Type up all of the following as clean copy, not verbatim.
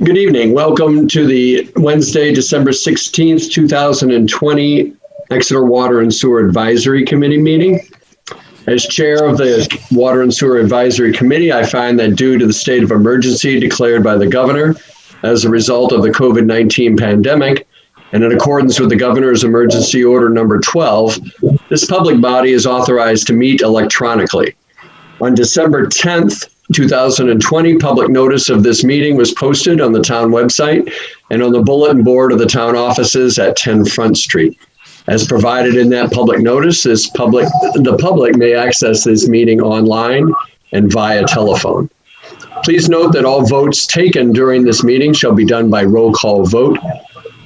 Good evening. Welcome to the Wednesday, December 16th, 2020 Exeter Water and Sewer Advisory Committee meeting. As chair of the Water and Sewer Advisory Committee, I find that due to the state of emergency declared by the governor as a result of the COVID-19 pandemic, and in accordance with the governor's emergency order number 12, this public body is authorized to meet electronically. On December 10th, 2020, public notice of this meeting was posted on the town website and on the bulletin board of the town offices at 10 Front Street. As provided in that public notice, the public may access this meeting online and via telephone. Please note that all votes taken during this meeting shall be done by roll call vote.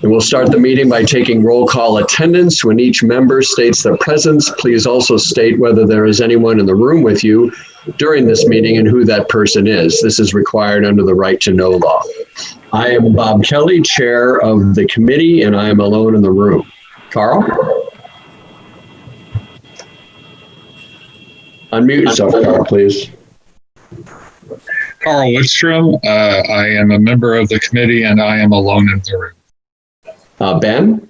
And we'll start the meeting by taking roll call attendance. When each member states their presence, please also state whether there is anyone in the room with you during this meeting and who that person is. This is required under the right to know law. I am Bob Kelly, chair of the committee, and I am alone in the room. Carl? Unmute yourself, Carl, please. Carl Wickstrom. I am a member of the committee and I am alone in the room. Ben?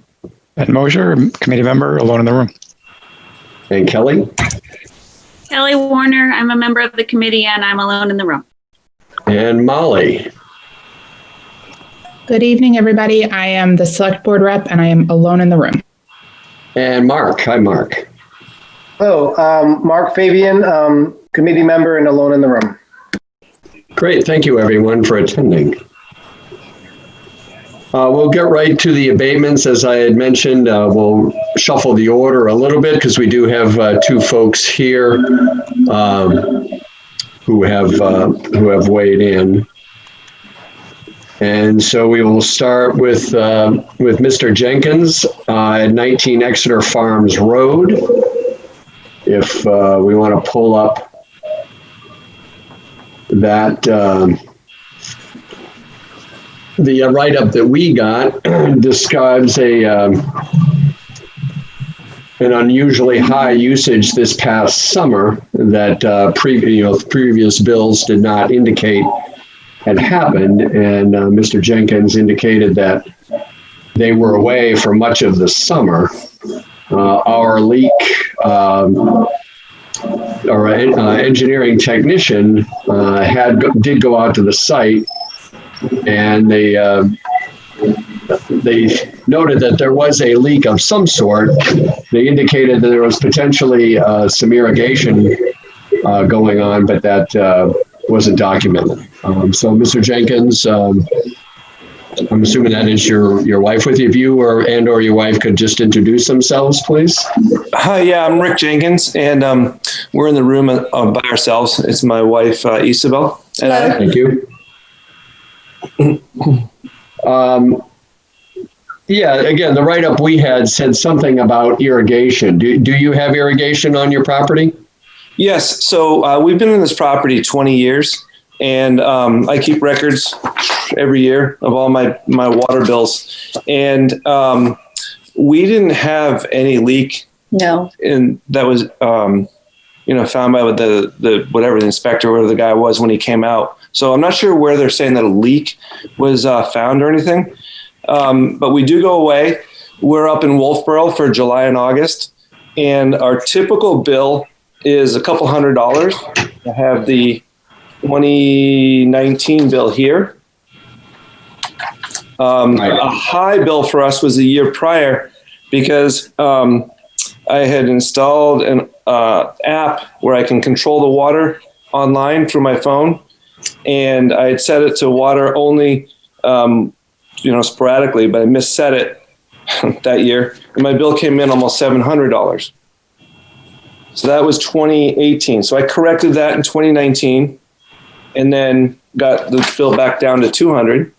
Ben Mosher, committee member, alone in the room. And Kelly? Kelly Warner, I'm a member of the committee and I'm alone in the room. And Molly? Good evening, everybody. I am the select board rep and I am alone in the room. And Mark. Hi, Mark. Hello, Mark Fabian, committee member and alone in the room. Great. Thank you, everyone, for attending. We'll get right to the abatements. As I had mentioned, we'll shuffle the order a little bit because we do have two folks here who have weighed in. And so we will start with Mr. Jenkins at 19 Exeter Farms Road. If we want to pull up that. The write-up that we got describes an unusually high usage this past summer that previous bills did not indicate had happened. And Mr. Jenkins indicated that they were away for much of the summer. Our leak, our engineering technician did go out to the site. And they noted that there was a leak of some sort. They indicated that there was potentially some irrigation going on, but that wasn't documented. So, Mr. Jenkins, I'm assuming that is your wife with you. If you or your wife could just introduce themselves, please. Hi, yeah, I'm Rick Jenkins, and we're in the room by ourselves. It's my wife, Isabel. And Thank you. Yeah, again, the write-up we had said something about irrigation. Do you have irrigation on your property? Yes. So we've been in this property 20 years, and I keep records every year of all my water bills. And we didn't have any leak. No. And that was, found by the inspector, whatever the guy was when he came out. So I'm not sure where they're saying that a leak was found or anything, but we do go away. We're up in Wolfboro for July and August, and our typical bill is a couple $100. I have the 2019 bill here. A high bill for us was the year prior because I had installed an app where I can control the water online through my phone. And I had set it to water only, sporadically, but I misset it that year. And my bill came in almost $700. So that was 2018. So I corrected that in 2019 and then got the bill back down to $200.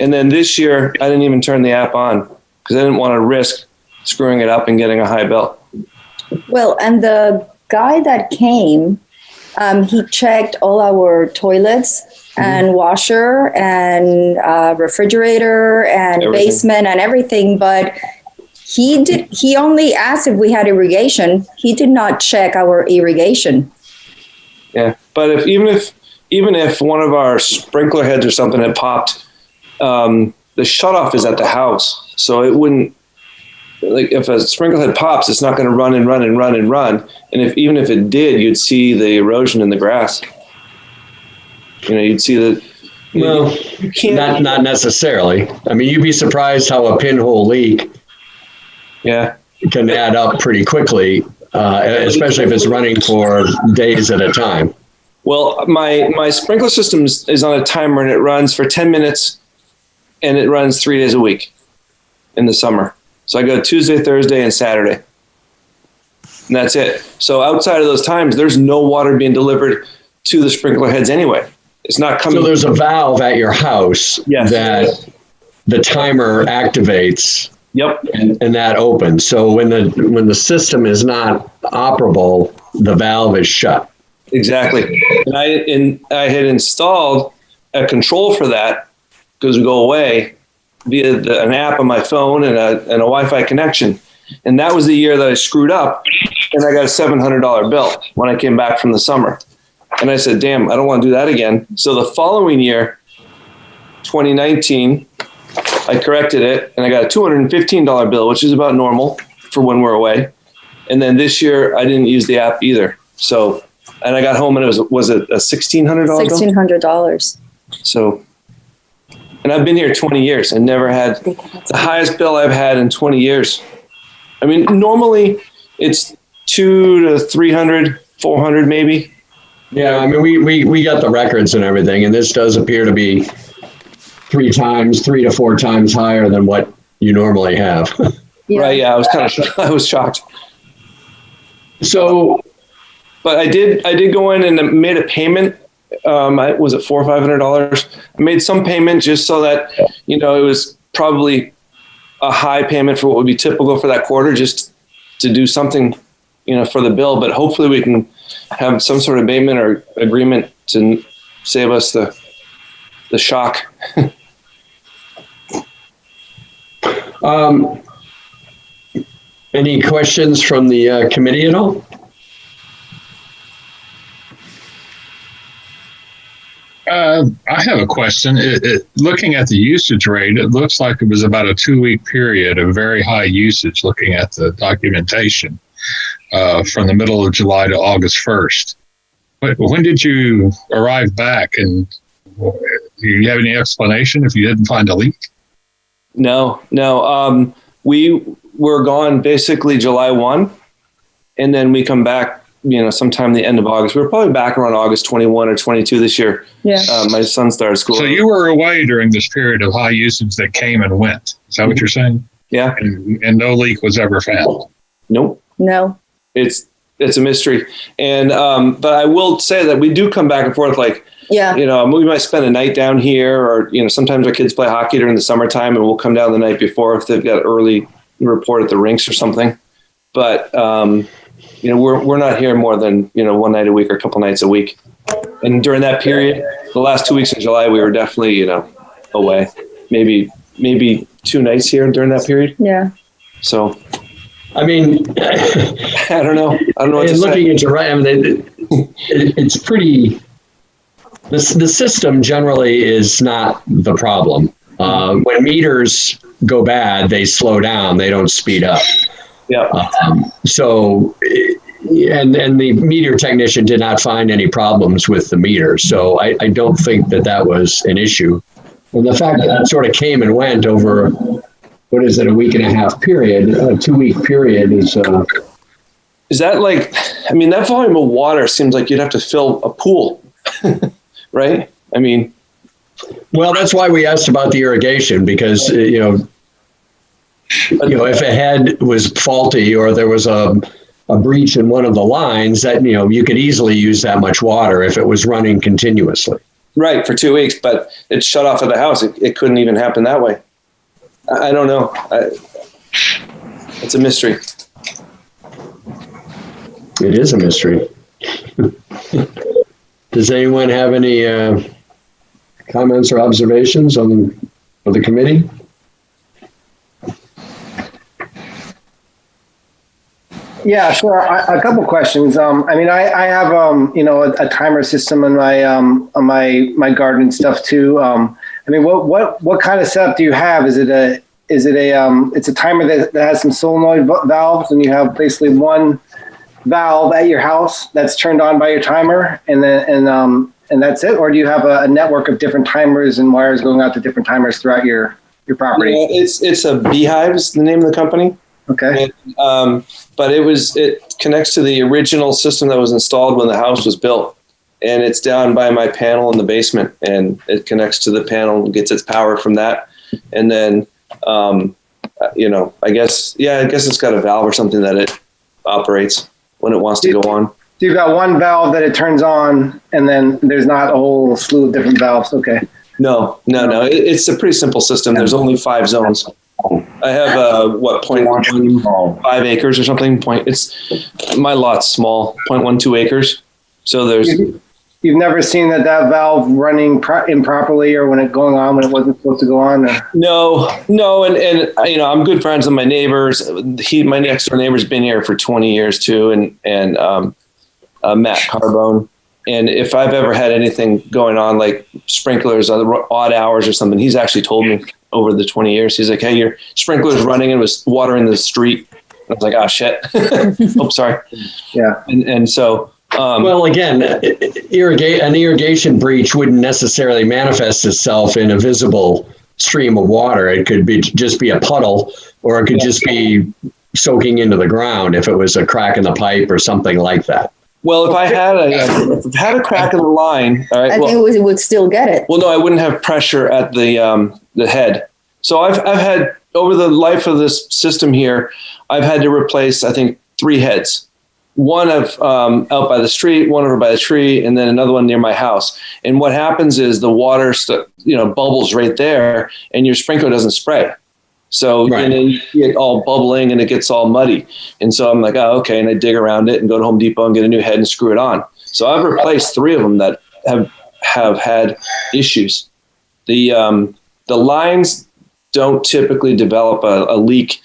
And then this year, I didn't even turn the app on because I didn't want to risk screwing it up and getting a high bill. Well, and the guy that came, he checked all our toilets and washer and refrigerator and Everything. basement and everything, but he only asked if we had irrigation. He did not check our irrigation. Yeah, but even if even if one of our sprinkler heads or something had popped, the shutoff is at the house. So it wouldn't, like if a sprinkler head pops, it's not going to run and run and run and run. And even if it did, you'd see the erosion in the grass. You'd see the, Well, you can't, not necessarily. I mean, you'd be surprised how a pinhole leak yeah. can add up pretty quickly, especially if it's running for days at a time. Well, my sprinkler system is on a timer and it runs for 10 minutes and it runs 3 days a week in the summer. So I go Tuesday, Thursday, and Saturday. And that's it. So outside of those times, there's no water being delivered to the sprinkler heads anyway. It's not coming. So there's a valve at your house that the timer activates. Yep. And that opens. So when the system is not operable, the valve is shut. Exactly. And I had installed a control for that because we go away via an app on my phone and a Wi-Fi connection. And that was the year that I screwed up and I got a $700 bill when I came back from the summer. And I said, damn, I don't want to do that again. So the following year, 2019, I corrected it and I got a $215 bill, which is about normal for when we're away. And then this year I didn't use the app either. So, and I got home and it was it a $1,600 bill? $1,600. So, and I've been here 20 years and never had the highest bill I've had in 20 years. I mean, normally it's 200 to 300, 400 maybe. Yeah, I mean, we got the records and everything, and this does appear to be 3 to 4 times higher than what you normally have. Yeah. Right? Yeah, I was shocked. So, but I did go in and made a payment. Was it $400 or $500? I made some payment just so that it was probably a high payment for what would be typical for that quarter, just to do something, for the bill. But hopefully we can have some sort of abatement or agreement to save us the shock. Any questions from the committee at all? I have a question. Looking at the usage rate, it looks like it was about a 2-week period of very high usage, looking at the documentation from the middle of July to August 1st. When did you arrive back, and do you have any explanation if you didn't find a leak? No. We were gone basically July 1, and then we come back sometime the end of August. We were probably back around August 21 or 22 this year. Yeah. My son started school. So you were away during this period of high usage that came and went. Is that what you're saying? Yeah. And no leak was ever found? Nope. No. It's a mystery. And, but I will say that we do come back and forth. Like, Yeah. we might spend a night down here, or, sometimes our kids play hockey during the summertime and we'll come down the night before if they've got early report at the rinks or something. But, we're not here more than, one night a week or a couple nights a week. And during that period, the last 2 weeks in July, we were definitely, away. Maybe 2 nights here during that period. Yeah. So, I mean, I don't know. What to looking say. at your right, I mean, it's pretty. The system generally is not the problem. When meters go bad, they slow down. They don't speed up. Yeah. And the meter technician did not find any problems with the meter. So I don't think that was an issue. And the fact that sort of came and went over, what is it, a week and a half period, a 2-week period is. Is that like, that volume of water seems like you'd have to fill a pool, right? Well, that's why we asked about the irrigation, because, if a head was faulty or there was a breach in one of the lines, that, you could easily use that much water if it was running continuously. Right, for 2 weeks, but it's shut off at the house. It couldn't even happen that way. I don't know. It's a mystery. It is a mystery. Does anyone have any comments or observations for the committee? Yeah, sure. A couple questions. I have a timer system on my garden and stuff too. What kind of setup do you have? Is it a it's a timer that has some solenoid valves, and you have basically one valve at your house that's turned on by your timer, and that's it? Or do you have a network of different timers and wires going out to different timers throughout your property? Yeah, it's a Beehive is the name of the company. Okay. And, but it connects to the original system that was installed when the house was built, and it's down by my panel in the basement, and it connects to the panel and gets its power from that. And then, I guess it's got a valve or something that it operates when it wants to go on. So you've got one valve that it turns on, and then there's not a whole slew of different valves. Okay. No. It's a pretty simple system. There's only 5 zones. I have 0.15 acres or something. My lot's small, 0.12 acres. So You've never seen that valve running improperly, or when it going on when it wasn't supposed to go on? Or? No, and I'm good friends with my neighbors. My next door neighbor's been here for 20 years too, and Matt Carbone. And if I've ever had anything going on, like sprinklers, odd hours or something, he's actually told me over the 20 years. He's like, "Hey, your sprinkler's running and was watering the street." And I was like, "Oh shit!" Oh, sorry. Yeah. And so. Well, again, an irrigation breach wouldn't necessarily manifest itself in a visible stream of water. It could just be a puddle, or it could just be soaking into the ground if it was a crack in the pipe or something like that. Well, if I had a crack in the line, all right, I think we would still get it. Well, no, I wouldn't have pressure at the head. So I've had, over the life of this system here, I've had to replace, I think, 3 heads. One out by the street, one over by the tree, and then another one near my house. And what happens is the water, bubbles right there, and your sprinkler doesn't spray. So right. And then you get all bubbling, and it gets all muddy. And so I'm like, oh, okay. And I dig around it and go to Home Depot and get a new head and screw it on. So I've replaced 3 of them that have had issues. The lines don't typically develop a leak,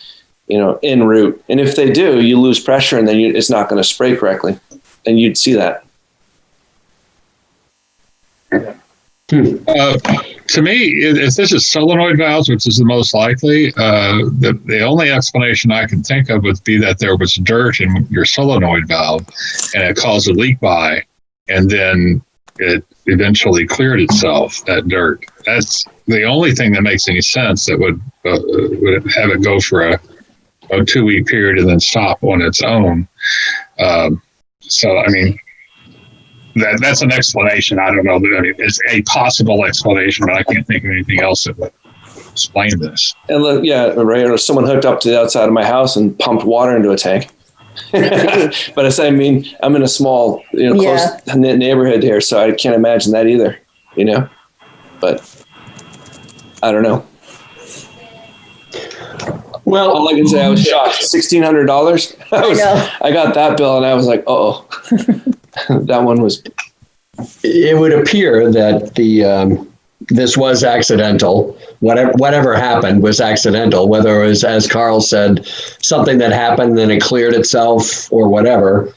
en route. And if they do, you lose pressure, and then it's not going to spray correctly. And you'd see that. To me, if this is solenoid valves, which is the most likely, the only explanation I can think of would be that there was dirt in your solenoid valve, and it caused a leak by, and then it eventually cleared itself, that dirt. That's the only thing that makes any sense that would have it go for a 2-week period and then stop on its own. That's an explanation. I don't know. It's a possible explanation, but I can't think of anything else that would explain this. And right. Or someone hooked up to the outside of my house and pumped water into a tank. But I'm in a small, close knit neighborhood here, so I can't imagine that either. But I don't know. Well, all I can say, I was shocked. $1,600. I got that bill, and I was like, "Oh, that one was." It would appear that this was accidental. Whatever happened was accidental. Whether it was, as Carl said, something that happened and it cleared itself, or whatever.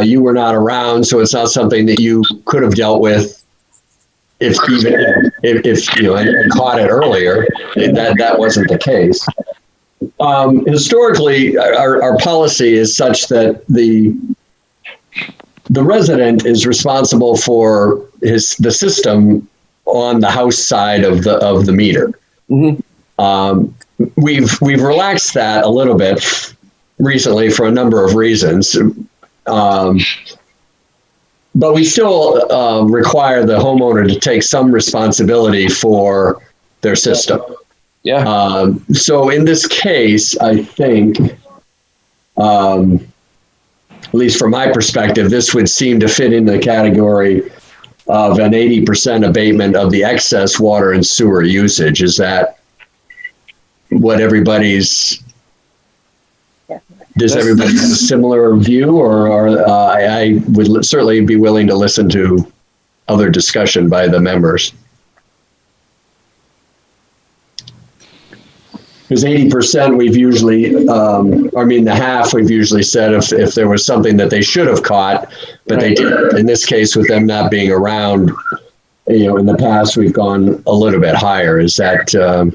You were not around, so it's not something that you could have dealt with. If and caught it earlier, that wasn't the case. Historically, our policy is such that the resident is responsible for the system on the house side of the meter. Mm-hmm. We've relaxed that a little bit recently for a number of reasons, but we still require the homeowner to take some responsibility for their system. Yeah. So in this case, I think, at least from my perspective, this would seem to fit in the category of an 80% abatement of the excess water and sewer usage. Is that what everybody's? Does everybody have a similar view, or I would certainly be willing to listen to other discussion by the members. Because 80% we've usually, the half we've usually said if there was something that they should have caught, but they didn't. In this case, with them not being around, in the past, we've gone a little bit higher. Is that? So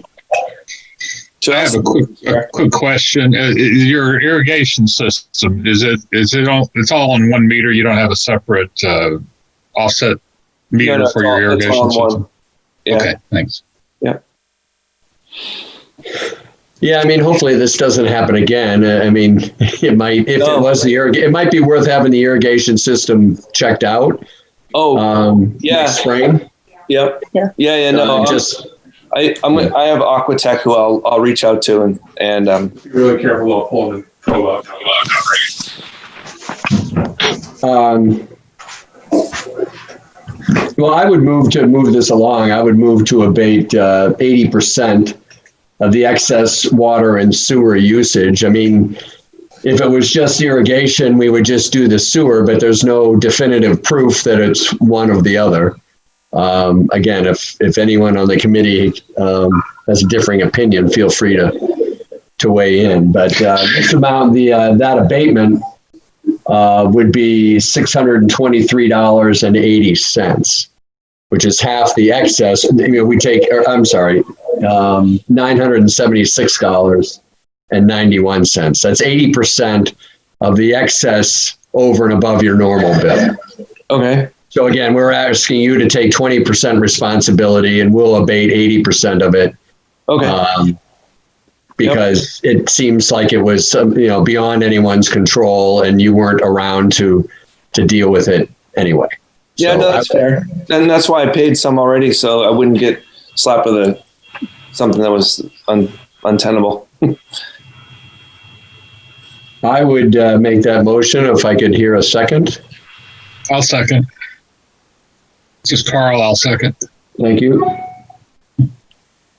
I have a quick question. Your irrigation system, it's all on one meter? You don't have a separate offset meter for your irrigation system? Yeah. Okay, thanks. Yeah. Yeah, hopefully this doesn't happen again. It might, if it was it might be worth having the irrigation system checked out. Next spring. Yep. Yeah. Yeah. No, I have Aquatech who I'll reach out to and be really careful about pulling the probe out. Well, I would move this along. I would move to abate 80% of the excess water and sewer usage. If it was just irrigation, we would just do the sewer, but there's no definitive proof that it's one or the other. Again, if anyone on the committee has a differing opinion, feel free to weigh in. But this amount, that abatement would be $623.80, which is half the excess. We take, $976.91. That's 80% of the excess over and above your normal bill. Okay. So again, we're asking you to take 20% responsibility, and we'll abate 80% of it. Okay. Because it seems like it was, beyond anyone's control, and you weren't around to deal with it anyway. Yeah, so no, that's fair. And that's why I paid some already, so I wouldn't get slapped with something that was untenable. I would make that motion if I could hear a second. I'll second. This is Carl. I'll second. Thank you.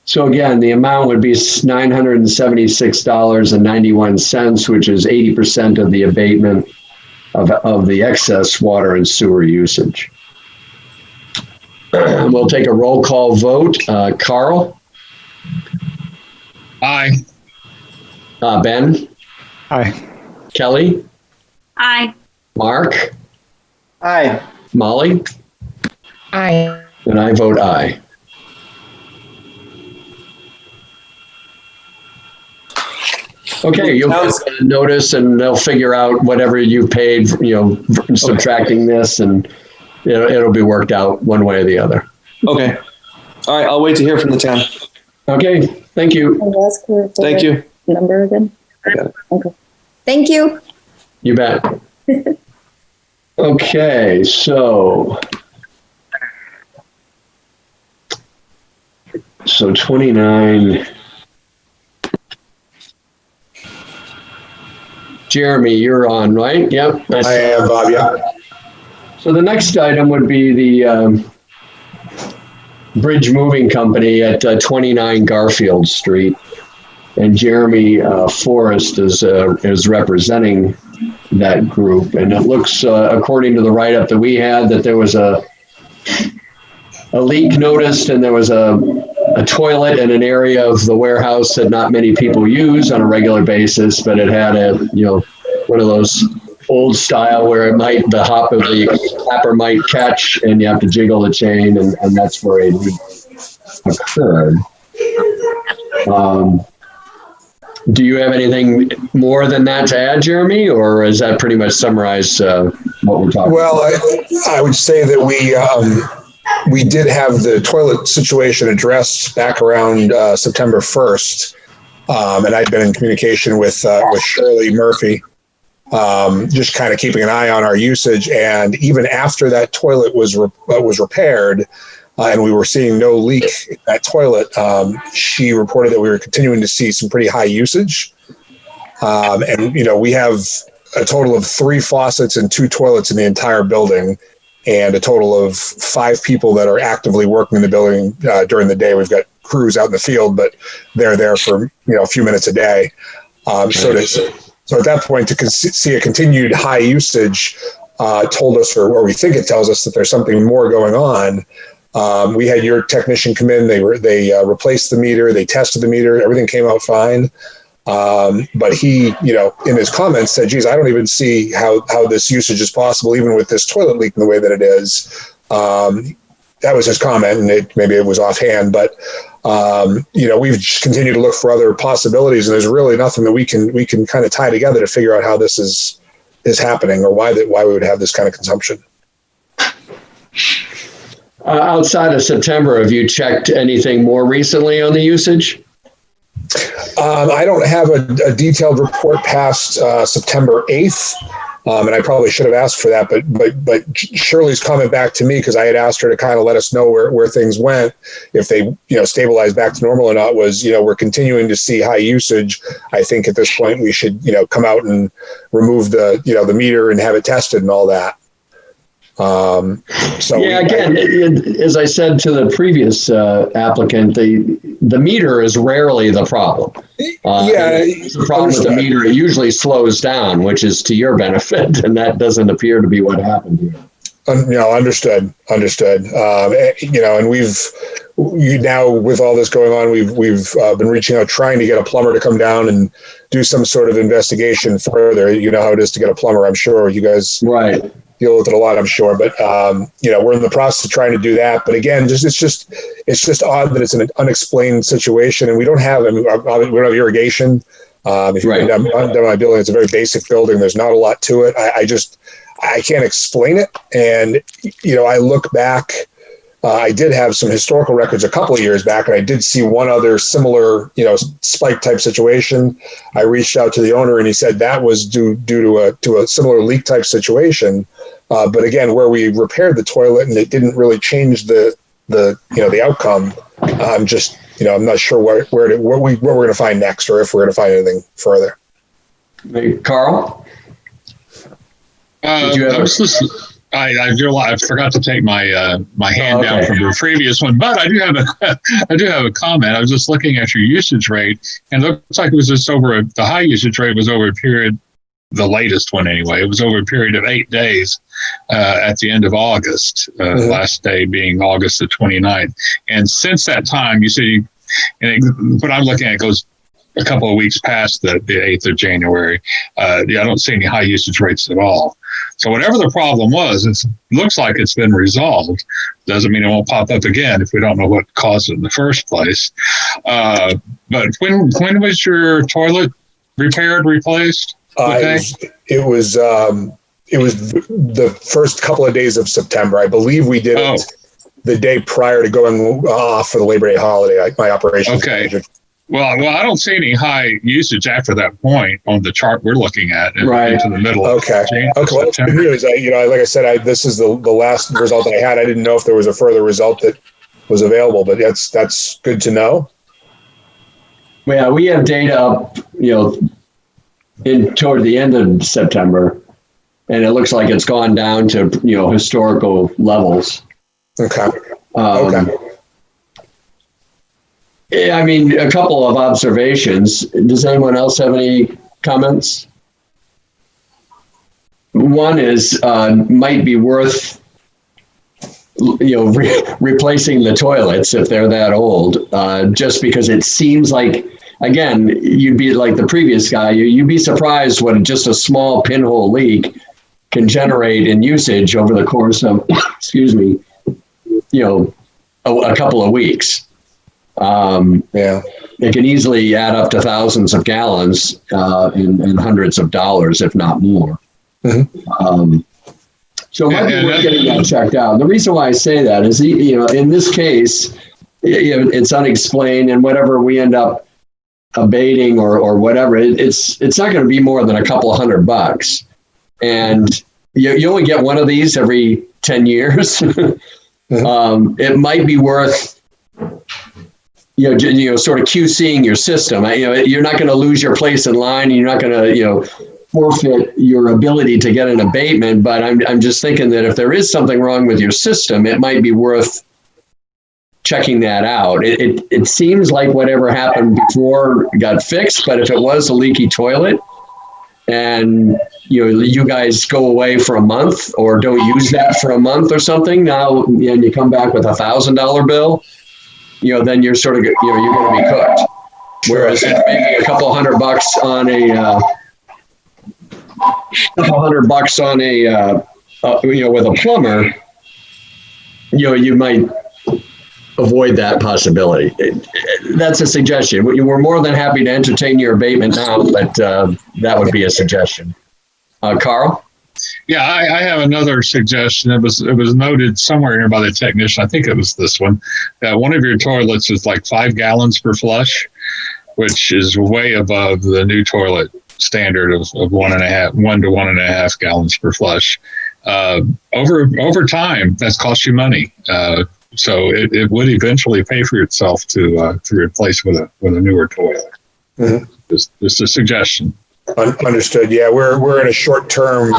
So again, the amount would be $976.91, which is 80% of the abatement of the excess water and sewer usage. We'll take a roll call vote. Carl? Aye. Ben? Aye. Kelly? Aye. Mark? Aye. Molly? Aye. And I vote aye. Okay, you'll get a notice and they'll figure out whatever you paid, subtracting this, and it'll be worked out one way or the other. Okay. All right, I'll wait to hear from the town. Okay, thank you. Thank you. Number again? I got it. Okay. Thank you. You bet. Okay, so 29. Jeremy, you're on, right? Yep. I am, Bob, yeah. So the next item would be the bridge moving company at 29 Garfield Street. And Jeremy Forrest is representing that group. And it looks, according to the write-up that we had, that there was a leak noticed, and there was a toilet in an area of the warehouse that not many people use on a regular basis, but it had one of those old style where the hop of the tapper might catch, and you have to jiggle the chain, and that's where a leak occurred. Do you have anything more than that to add, Jeremy, or is that pretty much summarize what we're talking Well, about? I would say that we did have the toilet situation addressed back around September 1st, and I'd been in communication with Shirley Murphy, just kind of keeping an eye on our usage. And even after that toilet was repaired, and we were seeing no leak in that toilet, she reported that we were continuing to see some pretty high usage. And we have a total of 3 faucets and 2 toilets in the entire building, and a total of 5 people that are actively working in the building during the day. We've got crews out in the field, but they're there for a few minutes a day. So at that point, to see a continued high usage told us, or we think it tells us, that there's something more going on. We had your technician come in. They replaced the meter. They tested the meter. Everything came out fine. But he, in his comments said, geez, I don't even see how this usage is possible, even with this toilet leaking the way that it is. That was his comment, and maybe it was offhand, but, we've just continued to look for other possibilities, and there's really nothing that we can kind of tie together to figure out how this is happening or why we would have this kind of consumption. Outside of September, have you checked anything more recently on the usage? I don't have a detailed report past September 8th, and I probably should have asked for that. But Shirley's comment back to me, because I had asked her to kind of let us know where things went, if they stabilized back to normal or not, was we're continuing to see high usage. I think at this point we should come out and remove the meter and have it tested and all that. As I said to the previous applicant, the meter is rarely the problem. The problem with the meter, it usually slows down, which is to your benefit, and that doesn't appear to be what happened here. Understood. And we've now, with all this going on, we've been reaching out, trying to get a plumber to come down and do some sort of investigation further. You know how it is to get a plumber, I'm sure. You guys deal with it a lot, I'm sure. But we're in the process of trying to do that. But again, it's just odd that it's an unexplained situation, and we don't have irrigation. If you've been down my building, it's a very basic building. There's not a lot to it. I can't explain it. And I look back. I did have some historical records a couple of years back, and I did see one other similar, spike type situation. I reached out to the owner, and he said that was due to a similar leak type situation. But again, where we repaired the toilet and it didn't really change the outcome. I'm not sure what we're going to find next, or if we're going to find anything further. Hey, Carl? Did you have I forgot to take my hand down from the previous one, but I do have a comment. I was just looking at your usage rate, and it looks like it was just the high usage rate was over a period, the latest one anyway. It was over a period of 8 days at the end of August, last day being August the 29th. And since that time, you see, what I'm looking at goes a couple of weeks past the 8th of January. I don't see any high usage rates at all. So whatever the problem was, it looks like it's been resolved. Doesn't mean it won't pop up again if we don't know what caused it in the first place. But when was your toilet replaced? Okay. It was the first couple of days of September. I believe we did it the day prior to going off for the Labor Day holiday. My operations manager. Well, I don't see any high usage after that point on the chart we're looking at into the middle. Okay. Well, good news. Like I said, this is the last result I had. I didn't know if there was a further result that was available, but that's good to know. Yeah, we have data up, toward the end of September, and it looks like it's gone down to historical levels. Okay. Yeah, a couple of observations. Does anyone else have any comments? One is might be worth replacing the toilets if they're that old, just because it seems like, again, you'd be like the previous guy, you'd be surprised what just a small pinhole leak can generate in usage over the course of a couple of weeks. It can easily add up to thousands of gallons and hundreds of dollars, if not more. So it might be worth getting that checked out. The reason why I say that is, in this case, it's unexplained, and whatever we end up abating or whatever, it's not going to be more than a couple of $100. And you only get one of these every 10 years. It might be worth sort of QCing your system. You're not going to lose your place in line. You're not going to, forfeit your ability to get an abatement. But I'm just thinking that if there is something wrong with your system, it might be worth checking that out. It seems like whatever happened before got fixed, but if it was a leaky toilet, and you guys go away for a month or don't use that for a month or something now, and you come back with $1,000 bill, then you're sort of, you're going to be cooked. Whereas maybe a couple $100 on with a plumber, you might avoid that possibility. That's a suggestion. We're more than happy to entertain your abatement now, but that would be a suggestion. Carl? Yeah, I have another suggestion. It was noted somewhere here by the technician. I think it was this one. One of your toilets is like 5 gallons per flush, which is way above the new toilet standard of 1 to 1.5 gallons per flush. Over time, that's cost you money. So it would eventually pay for itself to replace with a newer toilet. Mm-hmm. Just a suggestion. Understood. Yeah, we're in a short-term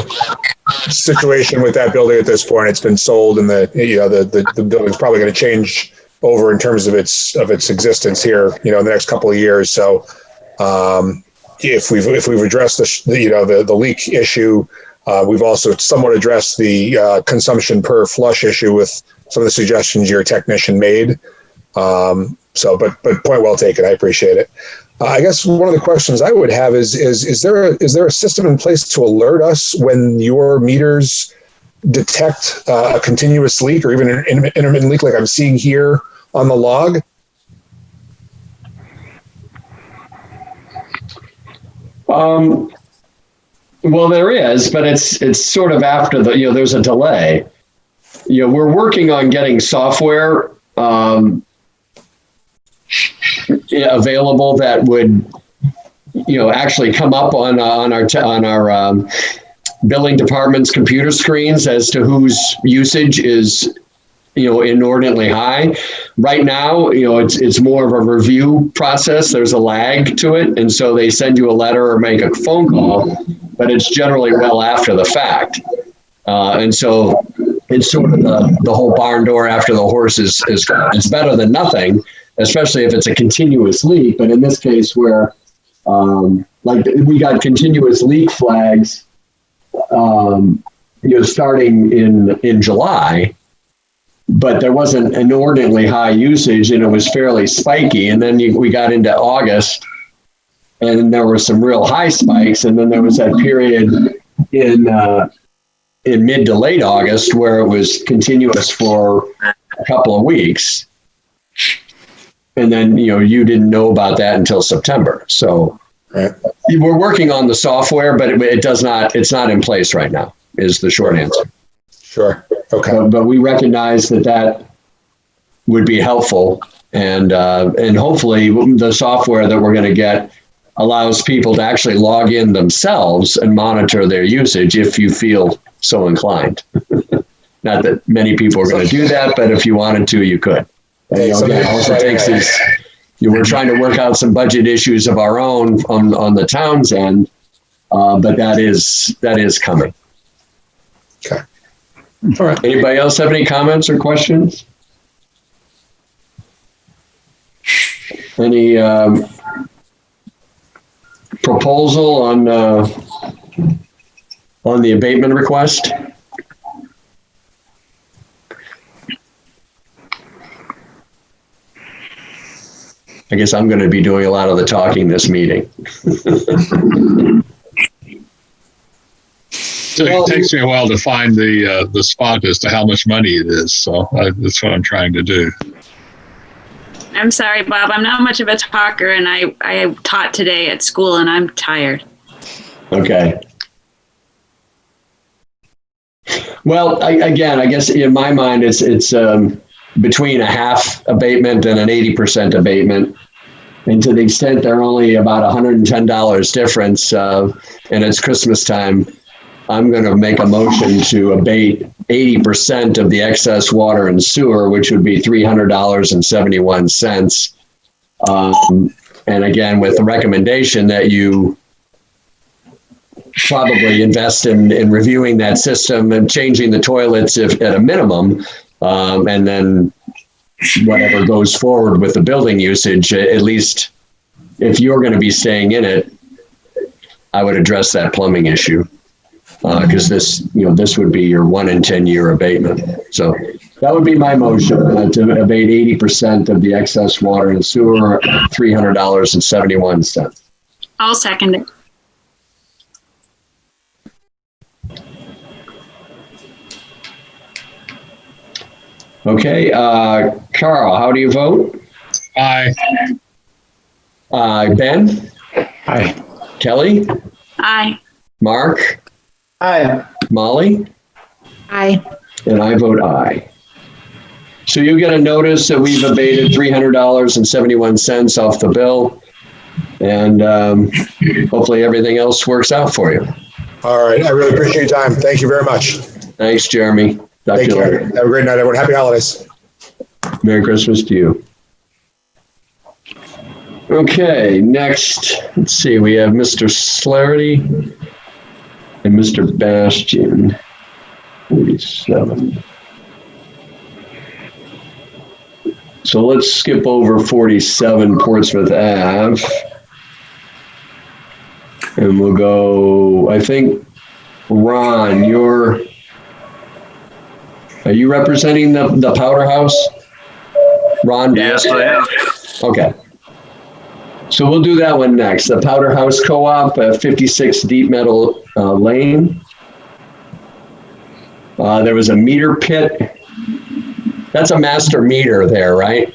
situation with that building at this point. It's been sold, and the building's probably going to change over in terms of its existence here, in the next couple of years. So, if we've addressed the leak issue, we've also somewhat addressed the consumption per flush issue with some of the suggestions your technician made. But point well taken. I appreciate it. I guess one of the questions I would have is there a system in place to alert us when your meters detect a continuous leak or even an intermittent leak like I'm seeing here on the log? Well, there is, but it's sort of after there's a delay. We're working on getting software available that would, actually come up on our billing department's computer screens as to whose usage is, inordinately high. Right now, it's more of a review process. There's a lag to it, and so they send you a letter or make a phone call, but it's generally well after the fact, and so it's sort of the whole barn door after the horse is gone. It's better than nothing, especially if it's a continuous leak. But in this case, where we got continuous leak flags, starting in July, but there wasn't inordinately high usage, and it was fairly spiky. And then we got into August, and there were some real high spikes, and then there was that period in mid to late August where it was continuous for a couple of weeks. And then, you didn't know about that until September. So we're working on the software, but it's not in place right now, is the short answer. Sure. Okay. But we recognize that would be helpful. And hopefully the software that we're going to get allows people to actually log in themselves and monitor their usage if you feel so inclined. Not that many people are going to do that, but if you wanted to, you could. And, all it takes is we're trying to work out some budget issues of our own on the town's end, but that is coming. Okay. All right. Anybody else have any comments or questions? Any proposal on the abatement request? I guess I'm going to be doing a lot of the talking this meeting. So it takes me a while to find the spot as to how much money it is. So that's what I'm trying to do. I'm sorry, Bob. I'm not much of a talker, and I taught today at school, and I'm tired. Okay. Well, I guess in my mind, it's between a half abatement and an 80% abatement. And to the extent they're only about $110 difference, and it's Christmas time, I'm going to make a motion to abate 80% of the excess water and sewer, which would be $300.71. And again, with the recommendation that you probably invest in reviewing that system and changing the toilets if at a minimum, and then whatever goes forward with the building usage, at least if you're going to be staying in it, I would address that plumbing issue. Because this would be your 1 in 10 year abatement. So that would be my motion, to abate 80% of the excess water and sewer, $300.71. I'll second it. Okay, Carl, how do you vote? Aye. Ben? Aye. Kelly? Aye. Mark? Aye. Molly? Aye. And I vote aye. So you get a notice that we've abated $300.71 off the bill, and hopefully everything else works out for you. All right. I really appreciate your time. Thank you very much. Thanks, Jeremy. Talk to Take you care. later. Have a great night, everyone. Happy holidays. Merry Christmas to you. Okay, next, let's see, we have Mr. Slarty and Mr. Bastian, 47. So let's skip over 47 Portsmouth Ave. And we'll go, I think, Ron, are you representing the Powder House? Ron? Yes, I am. Okay. So we'll do that one next. The Powder House Co-op, 56 Deep Meadow Lane. There was a meter pit. That's a master meter there, right?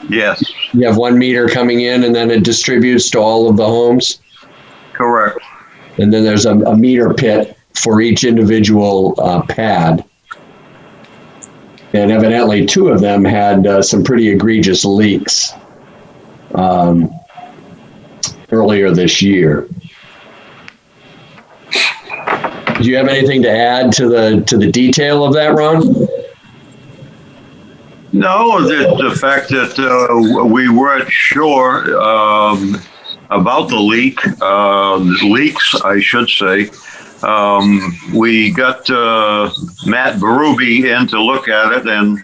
Yes, You have one meter coming in and then it distributes to all of the homes. correct. And then there's a meter pit for each individual pad. And evidently two of them had some pretty egregious leaks earlier this year. Do you have anything to add to the detail of that, Ron? No, the fact that we weren't sure about the leaks, I should say. We got Matt Berube in to look at it, and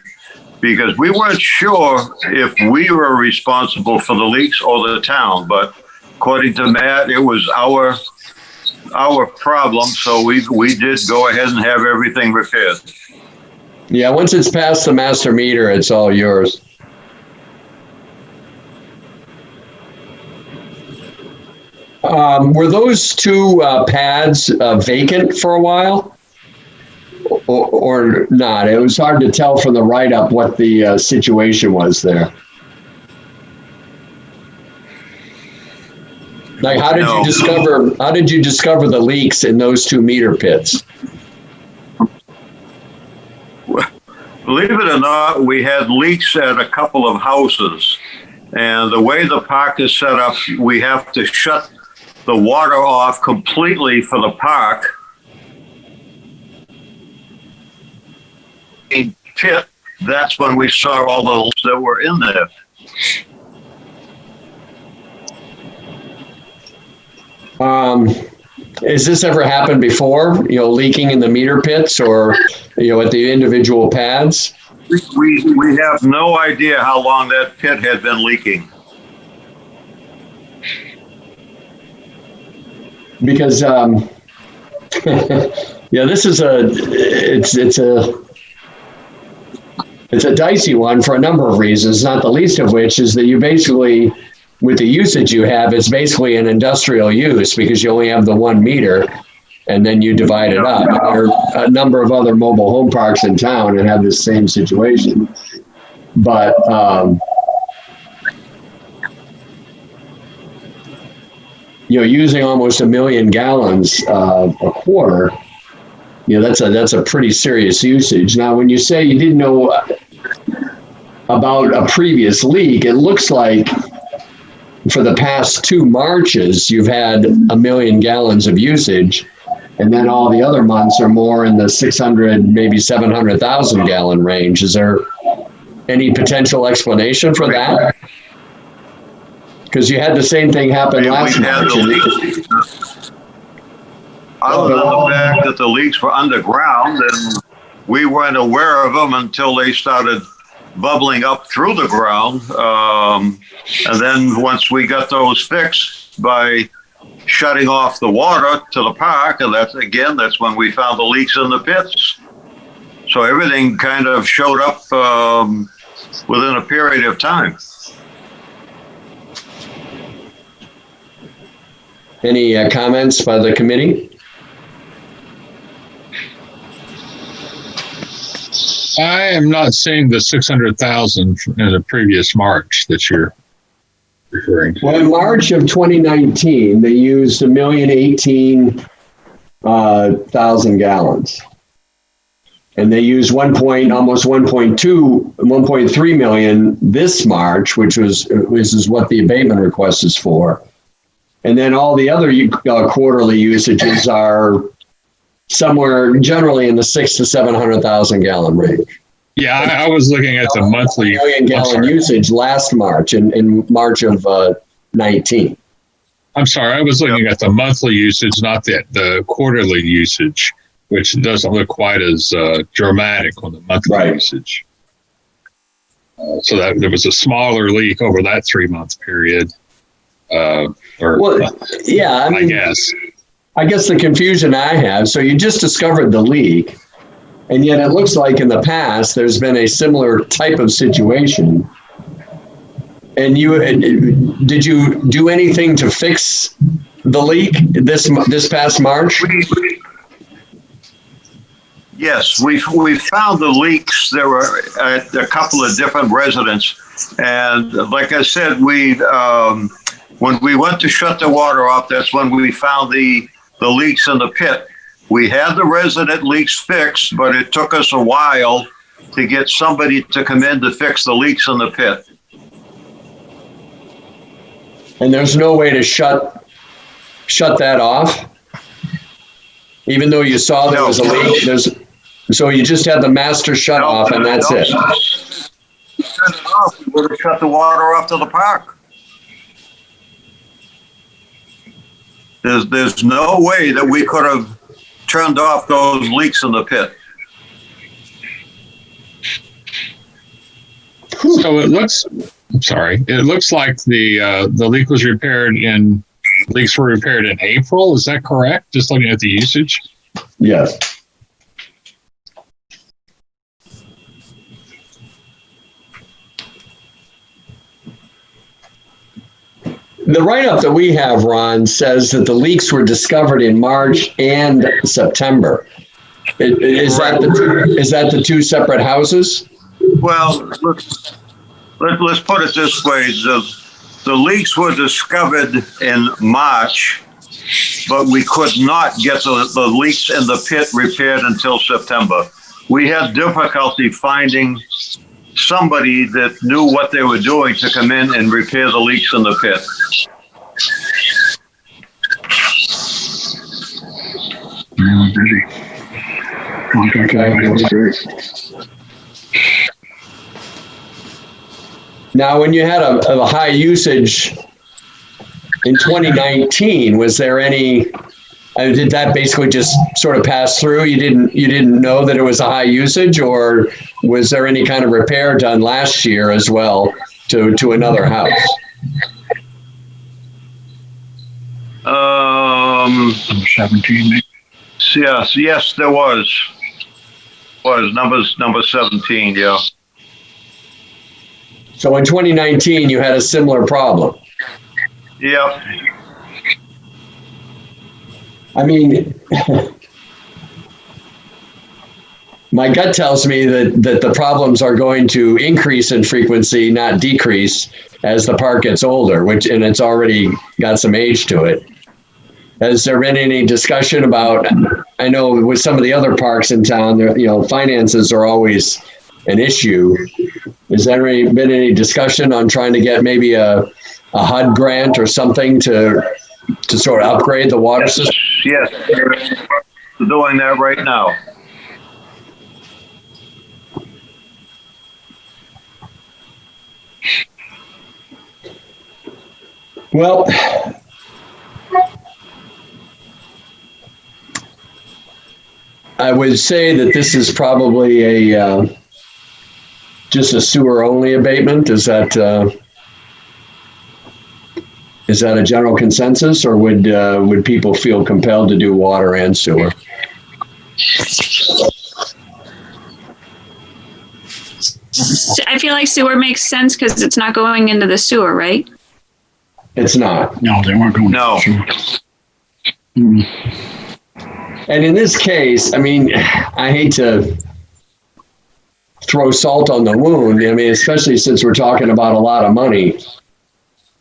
because we weren't sure if we were responsible for the leaks or the town, but according to Matt, it was our problem, so we did go ahead and have everything repaired. Yeah, once it's past the master meter, it's all yours. Were those two pads vacant for a while or not? It was hard to tell from the write-up what the situation was there. Like, how did you discover the leaks in those two meter pits? Believe it or not, we had leaks at a couple of houses. And the way the park is set up, we have to shut the water off completely for the park. A pit, that's when we saw all the leaks that were in there. Has this ever happened before, leaking in the meter pits or, at the individual pads? We have no idea how long that pit had been leaking. Because, this is it's a dicey one for a number of reasons, not the least of which is that you basically, with the usage you have, it's basically an industrial use because you only have the 1 meter and then you divide it up. There are a number of other mobile home parks in town that have the same situation. But using almost 1 million gallons a quarter, that's a pretty serious usage. Now, when you say you didn't know about a previous leak, it looks like for the past 2 Marches, you've had 1 million gallons of usage, and then all the other months are more in the 600, maybe 700,000 gallon range. Is there any potential explanation for that? Because you had the same thing happen last March. Other than the fact that the leaks were underground, and we weren't aware of them until they started bubbling up through the ground. And then once we got those fixed by shutting off the water to the park, and that's when we found the leaks in the pits. So everything kind of showed up within a period of time. Any comments by the committee? I am not seeing the 600,000 in the previous March that you're referring to. Well, in March of 2019, they used 1,018,000 gallons. And they used almost 1.3 million this March, which is what the abatement request is for. And then all the other quarterly usages are somewhere generally in the 600,000 to 700,000 gallon range. Yeah, I was looking at the monthly million gallon usage last March in March of 19. I'm sorry, I was looking at the monthly usage, not the quarterly usage, which doesn't look quite as dramatic on the monthly usage. So that there was a smaller leak over that 3-month period. I guess the confusion I have, so you just discovered the leak, and yet it looks like in the past there's been a similar type of situation. And did you do anything to fix the leak this past March? Yes, we found the leaks. There were at a couple of different residents, and like I said, when we went to shut the water off, that's when we found the leaks in the pit. We had the resident leaks fixed, but it took us a while to get somebody to come in to fix the leaks in the pit. And there's no way to shut that off? Even though you saw there was a leak, so you just had the master shut off and that's it? We shut it off, we would have shut the water off to the park. There's no way that we could have turned off those leaks in the pit. So it looks like the leak was repaired leaks were repaired in April. Is that correct? Just looking at the usage? Yes. The write-up that we have, Ron, says that the leaks were discovered in March and September. Is that the two separate houses? Well, let's put it this way. The leaks were discovered in March, but we could not get the leaks in the pit repaired until September. We had difficulty finding somebody that knew what they were doing to come in and repair the leaks in the pit. Now, when you had a high usage in 2019, was there any? Did that basically just sort of pass through? You didn't know that it was a high usage, or was there any kind of repair done last year as well to another house? Number 17. Yes, there was. Number 17, yeah. So in 2019, you had a similar problem. Yep. I mean, my gut tells me that the problems are going to increase in frequency, not decrease, as the park gets older, and it's already got some age to it. Has there been any discussion about, I know with some of the other parks in town, finances are always an issue. Has there been any discussion on trying to get maybe a HUD grant or something to sort of upgrade the water system? Yes, we're doing that right now. Well, I would say that this is probably just a sewer only abatement. Is that Is that a general consensus, or would people feel compelled to do water and sewer? I feel like sewer makes sense because it's not going into the sewer, right? It's not. No, they weren't going. No. Mm-hmm. And in this case, I mean, I hate to throw salt on the wound. I mean, especially since we're talking about a lot of money.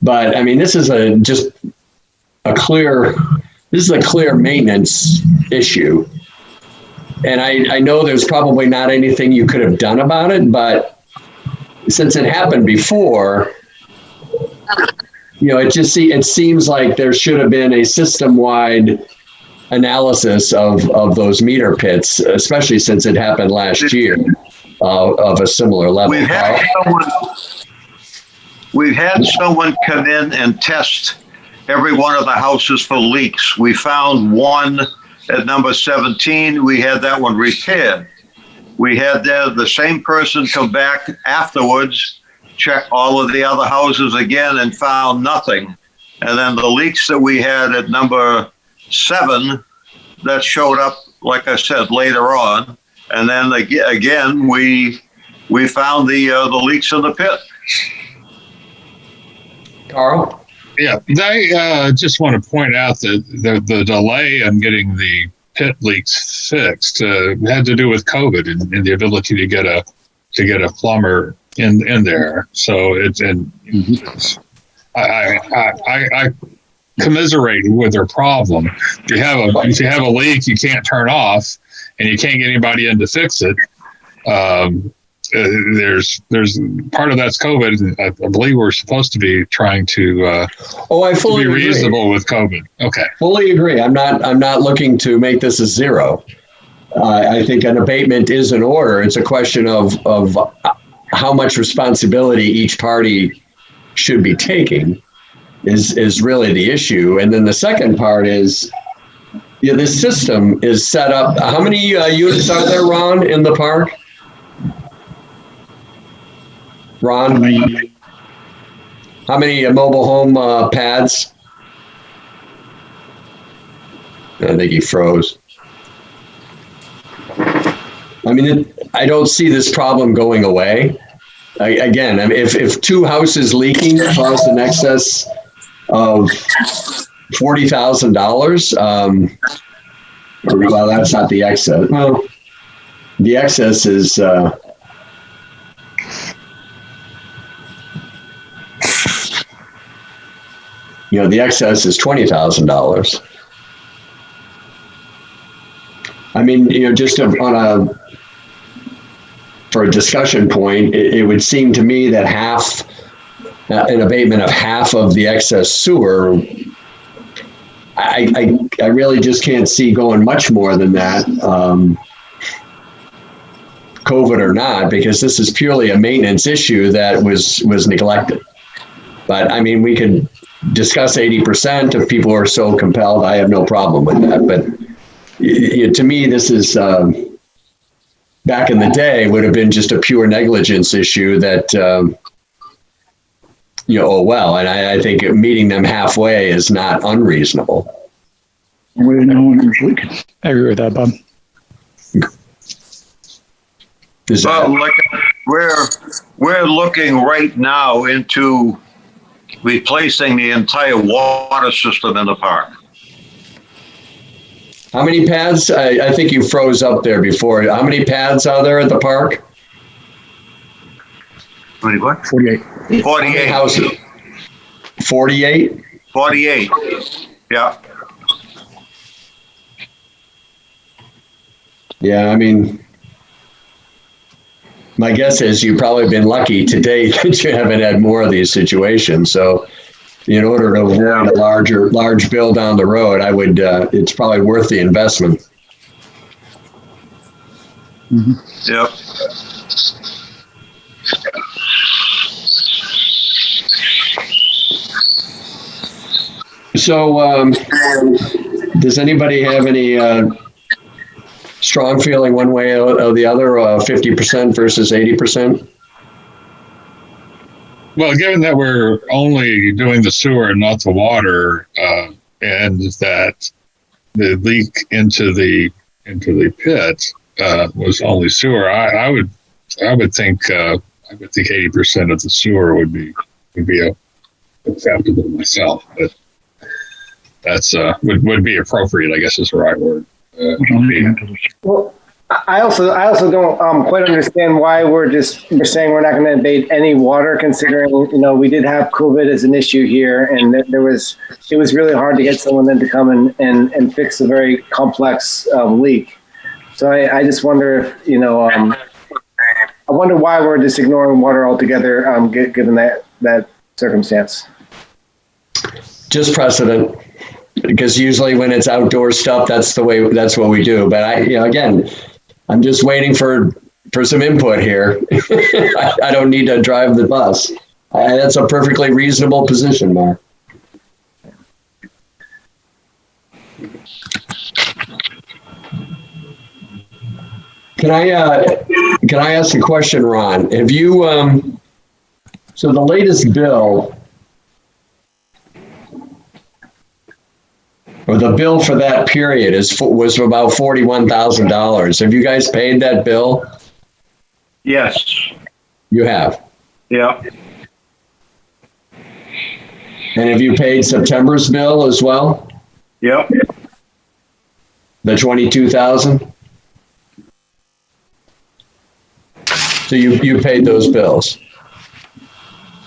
But I mean, this is a clear maintenance issue. And I know there's probably not anything you could have done about it, but since it happened before, it seems like there should have been a system-wide analysis of those meter pits, especially since it happened last year, of a similar level. We've had someone come in and test every one of the houses for leaks. We found one at number 17. We had that one repaired. We had the same person come back afterwards, check all of the other houses again, and found nothing. And then the leaks that we had at number 7, that showed up, like I said, later on. And then again, we found the leaks in the pit. Carl? Yeah, they just want to point out that the delay in getting the pit leaks fixed had to do with COVID and the ability to get a plumber in there. So I commiserate with their problem. If you have a leak you can't turn off and you can't get anybody in to fix it, there's part of that's COVID. I believe we're supposed to be trying to I fully be agree. reasonable with COVID. Okay, fully agree. I'm not looking to make this a zero. I think an abatement is in order. It's a question of how much responsibility each party should be taking is really the issue. And then the second part is, this system is set up. How many units are there, Ron, in the park? Ron, how many mobile home pads? I think he froze. I mean, I don't see this problem going away. Again, I mean, if 2 houses leaking caused an excess of $40,000, well, that's not the excess. Well, the excess is the excess is $20,000. I mean, just for a discussion point, it would seem to me that an abatement of half of the excess sewer, I really just can't see going much more than that, COVID or not, because this is purely a maintenance issue that was neglected. But I mean, we could discuss 80% if people are so compelled. I have no problem with that. But to me, this is, back in the day, would have been just a pure negligence issue that, and I think meeting them halfway is not unreasonable. We didn't know when it was leaking. I agree with that, Bob. We're looking right now into replacing the entire water system in the park. How many pads? I think you froze up there before. How many pads are there at the park? How many what? 48. 48 houses. 48? 48. Yeah. Yeah, I mean, my guess is you've probably been lucky today that you haven't had more of these situations. So in order to avoid a large bill down the road, I would, it's probably worth the investment. Mm-hmm. Yep. So does anybody have any strong feeling one way or the other, 50% versus 80%? Well, given that we're only doing the sewer and not the water, and that the leak into the pit was only sewer, I would think 80% of the sewer would be acceptable myself, but that's would be appropriate, I guess is the right word. Well, I also don't quite understand why we're saying we're not going to abate any water, considering we did have COVID as an issue here, and it was really hard to get someone in to come and fix a very complex leak. So I just wonder if I wonder why we're just ignoring water altogether, given that circumstance. Just precedent, because usually when it's outdoor stuff, that's what we do. But again, I'm just waiting for some input here. I don't need to drive the bus. That's a perfectly reasonable position, Mark. Can I ask a question, Ron? Have you so the latest bill, or the bill for that period was about $41,000. Have you guys paid that bill? Yes. You have? Yeah. And have you paid September's bill as well? Yep. The $22,000? So you paid those bills?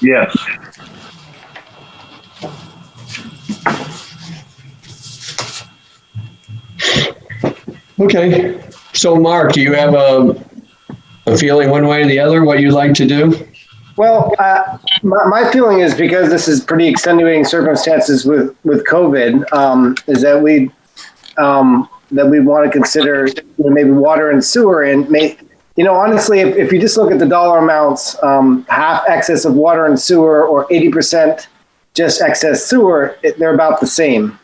Yes. Okay. So Mark, do you have a feeling one way or the other what you'd like to do? Well, my feeling is, because this is pretty extenuating circumstances with COVID, is that we want to consider maybe water and sewer, and honestly, if you just look at the dollar amounts, half excess of water and sewer or 80% just excess sewer, they're about the same.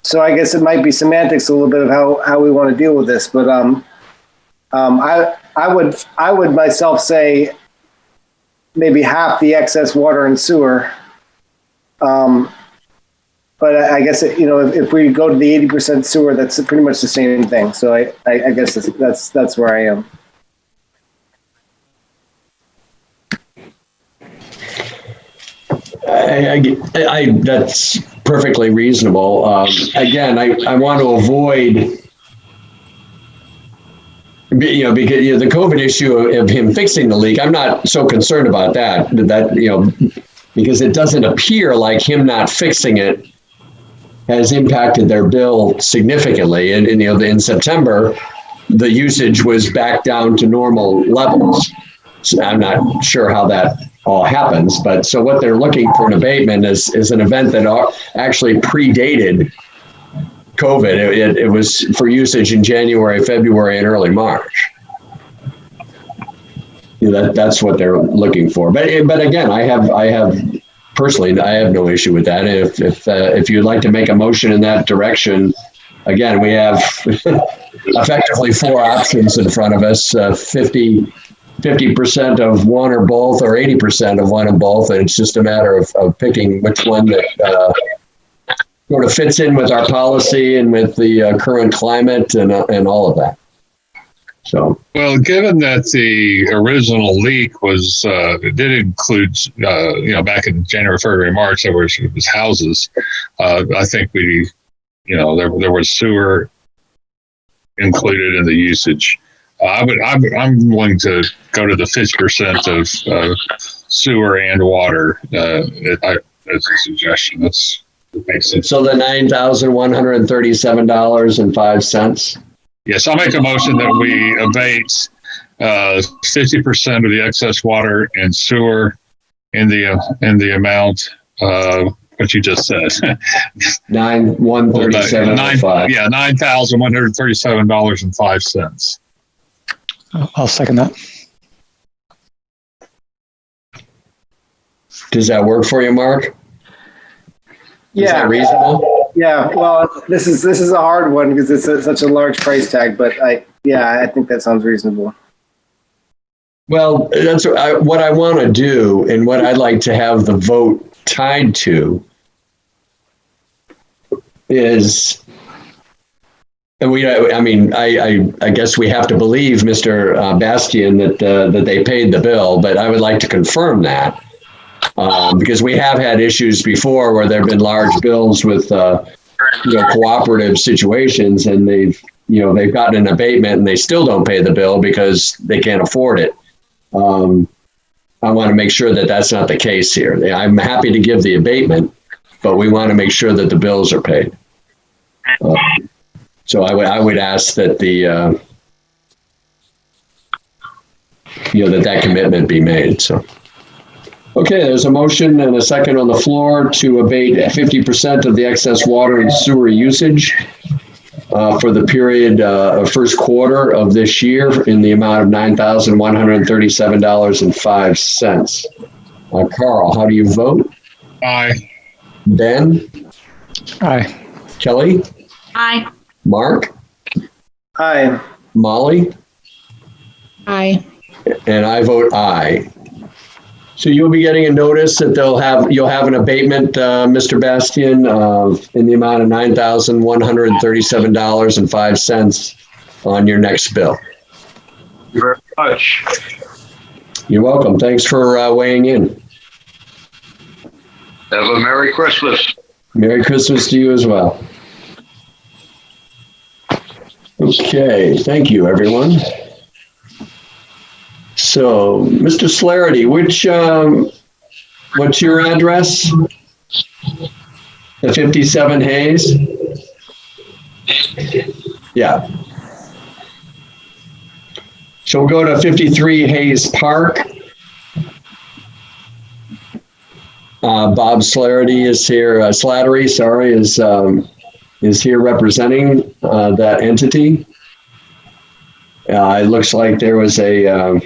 So I guess it might be semantics a little bit of how we want to deal with this, but I would myself say maybe half the excess water and sewer. But I guess if we go to the 80% sewer, that's pretty much the same thing. So I guess that's where I am. I that's perfectly reasonable. Again, I want to avoid, because the COVID issue of him fixing the leak, I'm not so concerned about that, because it doesn't appear like him not fixing it has impacted their bill significantly. And in September, the usage was back down to normal levels. So I'm not sure how that all happens, but so what they're looking for an abatement is an event that actually predated COVID. It was for usage in January, February, and early March. That's what they're looking for. But again, I have personally, I have no issue with that. If you'd like to make a motion in that direction, again, we have effectively four options in front of us: 50% of one or both, or 80% of one or both, and it's just a matter of picking which one that sort of fits in with our policy and with the current climate and all of that. So, well, given that the original leak did include, back in January, February, March, it was houses. I think there was sewer included in the usage. I'm willing to go to the 50% of sewer and water. As a suggestion, that makes sense. So the $9,137.05. Yes, I'll make a motion that we abate 50% of the excess water and sewer in the amount what you just said. $9,137.05. Yeah, $9,137.05. I'll second that. Does that work for you, Mark? Yeah. Is that reasonable? Yeah. Well, this is a hard one because it's such a large price tag, but I think that sounds reasonable. Well, that's what I want to do, and what I'd like to have the vote tied to is, and I guess we have to believe Mr. Bastian that they paid the bill, but I would like to confirm that because we have had issues before where there have been large bills with cooperative situations, and they've gotten an abatement and they still don't pay the bill because they can't afford it. I want to make sure that that's not the case here. I'm happy to give the abatement, but we want to make sure that the bills are paid. So I would ask that that commitment be made. So, okay, there's a motion and a second on the floor to abate 50% of the excess water and sewer usage for the period of first quarter of this year in the amount of $9,137.05. Carl, how do you vote? Aye. Ben? Aye. Kelly? Aye. Mark? Aye. Molly? Aye. And I vote aye. So you'll be getting a notice that you'll have an abatement, Mr. Bastian, in the amount of $9,137.05 on your next bill. Thank you very much. You're welcome. Thanks for weighing in. Have a Merry Christmas. Merry Christmas to you as well. Okay, thank you, everyone. So, Mr. Slarity, what's your address? The 57 Hayes? Yeah. So we'll go to 53 Hayes Park. Bob Slarity is here. Slattery, sorry, is here representing that entity. It looks like there was a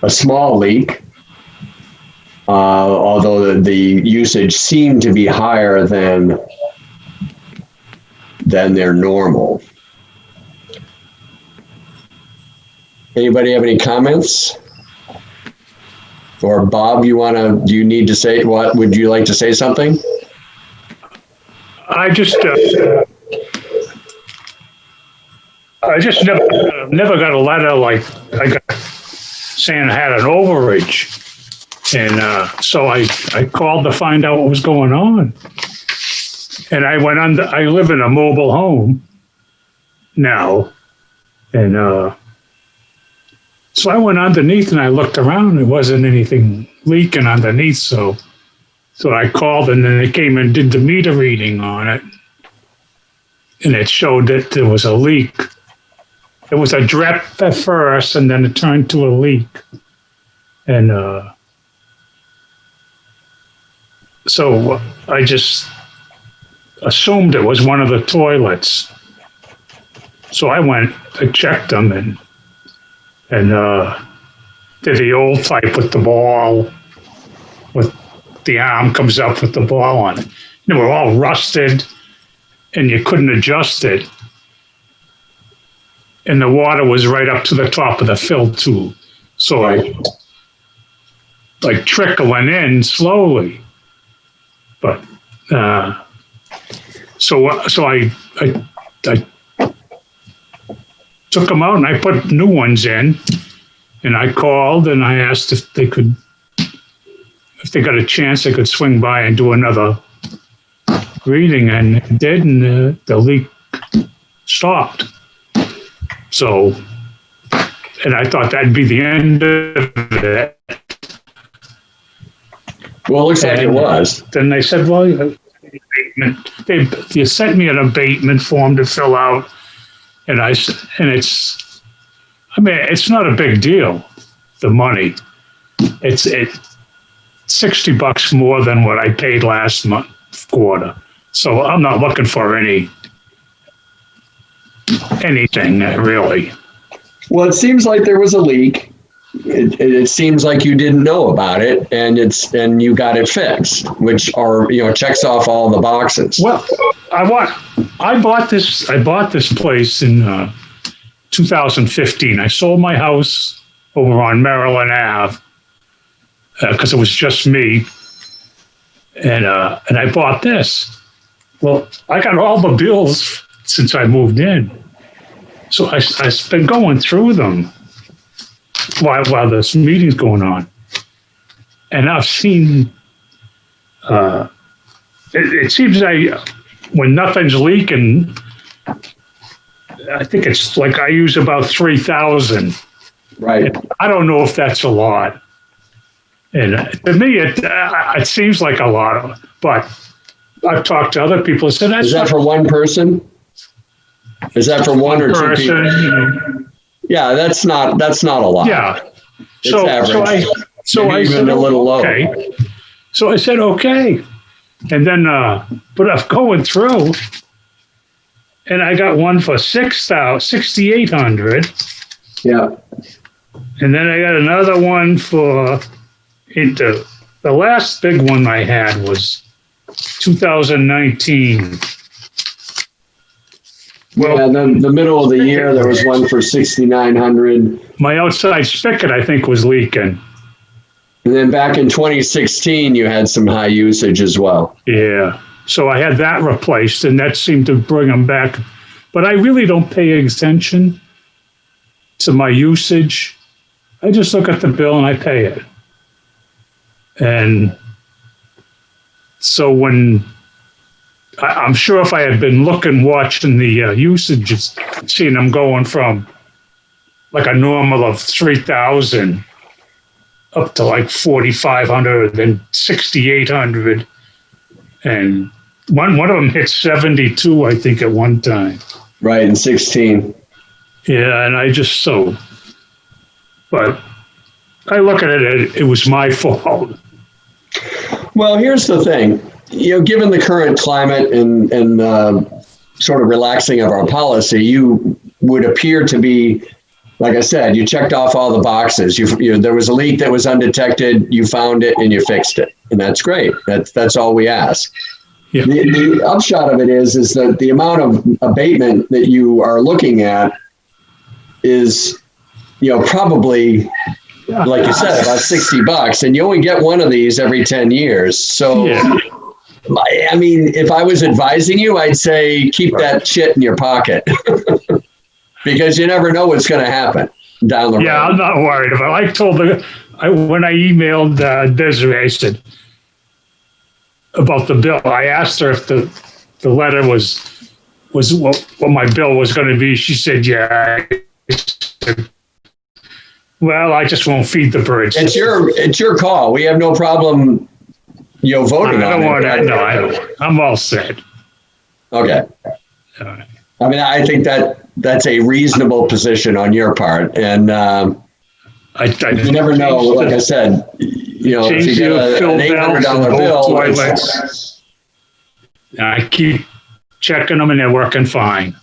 small leak, although the usage seemed to be higher than their normal. Anybody have any comments? Or Bob, do you need to say, what would you like to say something? I just never got a letter like I got saying I had an overage. And so I called to find out what was going on. And I live in a mobile home now. And so I went underneath and I looked around. There wasn't anything leaking underneath. So I called, and then they came and did the meter reading on it. And it showed that there was a leak. It was a drip at first, and then it turned to a leak. And so I just assumed it was one of the toilets. So I checked them, and did the old type with the ball, with the arm comes up with the ball on it. They were all rusted, and you couldn't adjust it. And the water was right up to the top of the fill tube. So like trickling in slowly. But so I took them out and I put new ones in, and I called and I asked if they got a chance, they could swing by and do another reading, and it did, and the leak stopped. So, and I thought that'd be the end of it. Well, it looks like it was. Then they said, well, you sent me an abatement form to fill out, and it's not a big deal, the money. It's $60 more than what I paid last month quarter. So I'm not looking for anything really. Well, it seems like there was a leak. It seems like you didn't know about it, and you got it fixed, which checks off all the boxes. Well, I bought this place in 2015. I sold my house over on Maryland Ave because it was just me, and I bought this. Well, I got all the bills since I moved in, so I've been going through them while this meeting's going on, and I've seen. It seems like when nothing's leaking, I think it's like I use about 3,000. Right. I don't know if that's a lot. And to me, it seems like a lot. But I've talked to other people and said, is that for one person? Is that for one or two people? You know. Yeah, that's not a lot. Yeah. It's average. So I said, even a little low. Okay. So I said, okay. And then, but I'm going through, and I got one for 6,800. Yeah. And then I got another one for the last big one I had was 2019. Well, yeah, then the middle of the year there was one for 6,900. My outside spigot, I think, was leaking. And then back in 2016, you had some high usage as well. Yeah. So I had that replaced, and that seemed to bring them back. But I really don't pay attention to my usage. I just look at the bill and I pay it. And so when I'm sure if I had been watching the usages, seeing them going from like a normal of 3,000 up to like 4,500, then 6,800, and one of them hit 72, I think, at one time. Right, in 16. Yeah, and but I look at it, it was my fault. Well, here's the thing. Given the current climate and sort of relaxing of our policy, you would appear to be, like I said, you checked off all the boxes. There was a leak that was undetected. You found it and you fixed it, and that's great. That's all we ask. Yeah. The upshot of it is that the amount of abatement that you are looking at is, probably, like you said, about $60, and you only get one of these every 10 years. So. Yeah. I mean, if I was advising you, I'd say keep that shit in your pocket because you never know what's going to happen down the road. Yeah, I'm not worried about it. I told when I emailed Desiree, I said about the bill. I asked her if the letter was what my bill was going to be. She said, yeah. I said, well, I just won't feed the birds. It's your call. We have no problem. Voting on it. No, I don't. I'm all set. Okay. I mean, I think that's a reasonable position on your part, and you never know. Like I said, if you get an $800 bill, I keep checking them, and they're working fine.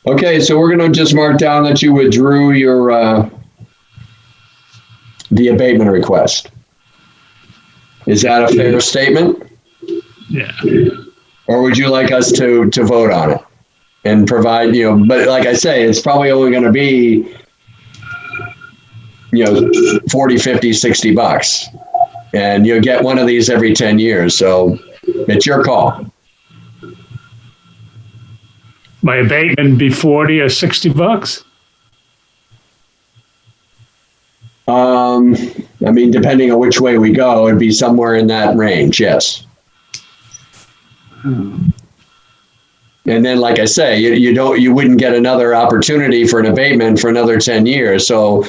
Okay, so we're going to just mark down that you withdrew your the abatement request. Is that a fair statement? Yeah. Or would you like us to vote on it and provide, but like I say, it's probably only going to be, $40, $50, $60. And you'll get one of these every 10 years. So it's your call. My abatement be 40 or $60? I mean, depending on which way we go, it'd be somewhere in that range. Yes. And then, like I say, you wouldn't get another opportunity for an abatement for another 10 years. So,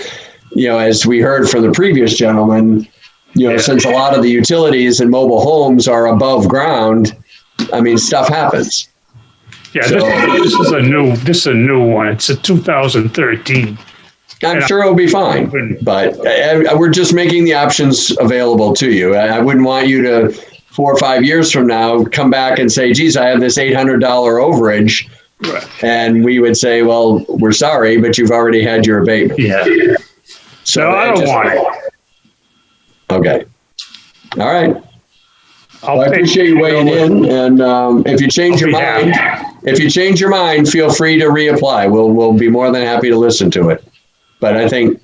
as we heard from the previous gentleman, since a lot of the utilities and mobile homes are above ground, I mean, stuff happens. Yeah, so, this is a new one. It's a 2013. I'm sure it'll be fine, but we're just making the options available to you. I wouldn't want you to 4 or 5 years from now come back and say, geez, I have this $800 overage. Right. And we would say, well, we're sorry, but you've already had your abatement. Yeah. So I don't want it. Okay. All right. Well, I appreciate you weighing in, and if you change your mind, feel free to reapply. We'll be more than happy to listen to it. But I think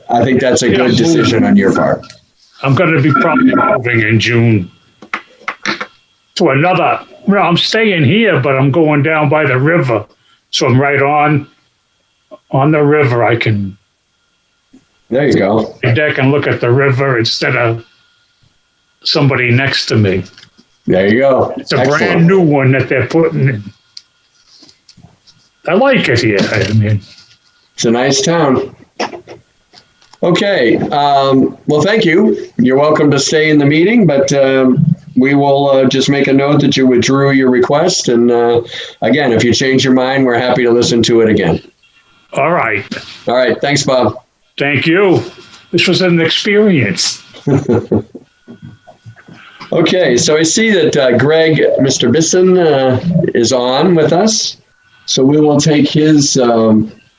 that's a good decision on your part. I'm going to be probably moving in June to another. Well, I'm staying here, but I'm going down by the river, so I'm right on the river. I can. There you go. Deck and look at the river instead of somebody next to me. There you go. It's a brand new one that they're putting in. I like it here. I mean, it's a nice town. Okay. Well, thank you. You're welcome to stay in the meeting, but we will just make a note that you withdrew your request. And again, if you change your mind, we're happy to listen to it again. All right. All right. Thanks, Bob. Thank you. This was an experience. Okay. So I see that Greg, Mr. Bisson, is on with us. So we will take his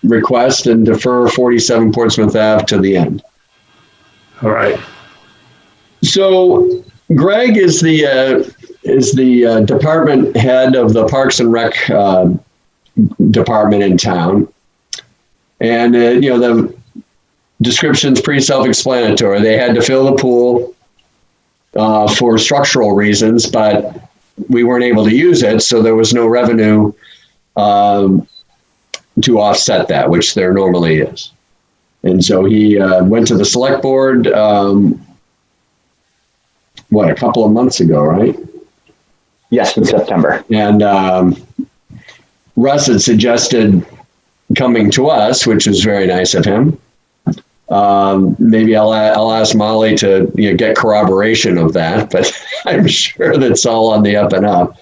request and defer 47 Portsmouth Ave to the end. All right. So Greg is the department head of the Parks and Rec department in town. And, the description's pretty self-explanatory. They had to fill the pool for structural reasons, but we weren't able to use it, so there was no revenue to offset that, which there normally is. And so he went to the select board, a couple of months ago, right? Yes, in September. And Russ had suggested coming to us, which was very nice of him. Maybe I'll ask Molly to get corroboration of that, but I'm sure that's all on the up and up.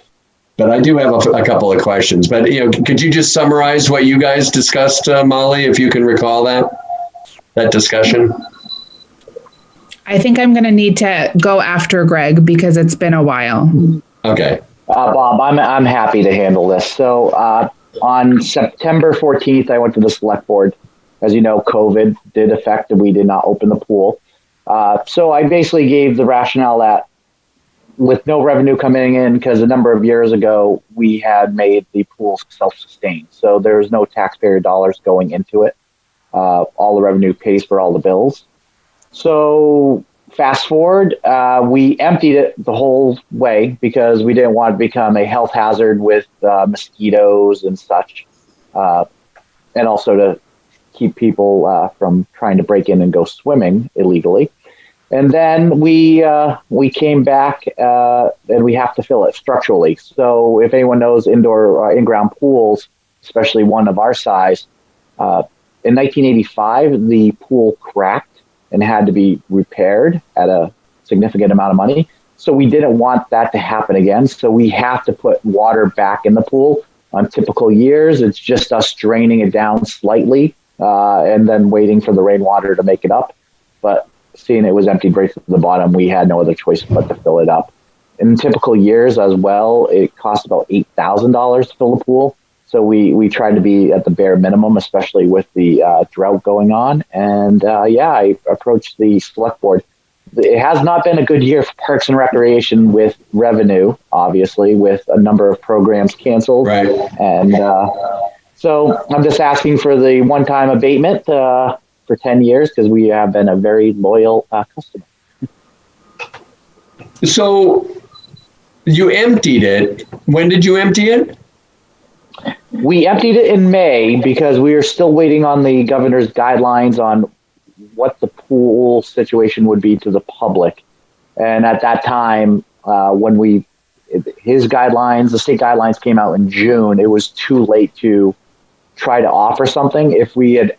But I do have a couple of questions. But could you just summarize what you guys discussed, Molly, if you can recall that discussion? I think I'm going to need to go after Greg because it's been a while. Okay. Bob, I'm happy to handle this. So on September 14th, I went to the select board. As you know, COVID did affect and we did not open the pool. So I basically gave the rationale that with no revenue coming in, because a number of years ago, we had made the pool self-sustained. So there's no taxpayer dollars going into it. All the revenue pays for all the bills. So fast forward, we emptied it the whole way because we didn't want to become a health hazard with mosquitoes and such. And also to keep people from trying to break in and go swimming illegally. And then we came back and we have to fill it structurally. So if anyone knows indoor in-ground pools, especially one of our size, in 1985, the pool cracked and had to be repaired at a significant amount of money. So we didn't want that to happen again. So we have to put water back in the pool. On typical years, it's just us draining it down slightly and then waiting for the rainwater to make it up. But seeing it was emptied right to the bottom, we had no other choice but to fill it up. In typical years as well, it cost about $8,000 to fill the pool. So we tried to be at the bare minimum, especially with the drought going on. And I approached the select board. It has not been a good year for Parks and Recreation with revenue, obviously, with a number of programs canceled. Right. And so I'm just asking for the one-time abatement for 10 years because we have been a very loyal customer. So you emptied it. When did you empty it? We emptied it in May because we are still waiting on the governor's guidelines on what the pool situation would be to the public. And at that time, when his guidelines, the state guidelines came out in June, it was too late to try to offer something. If we had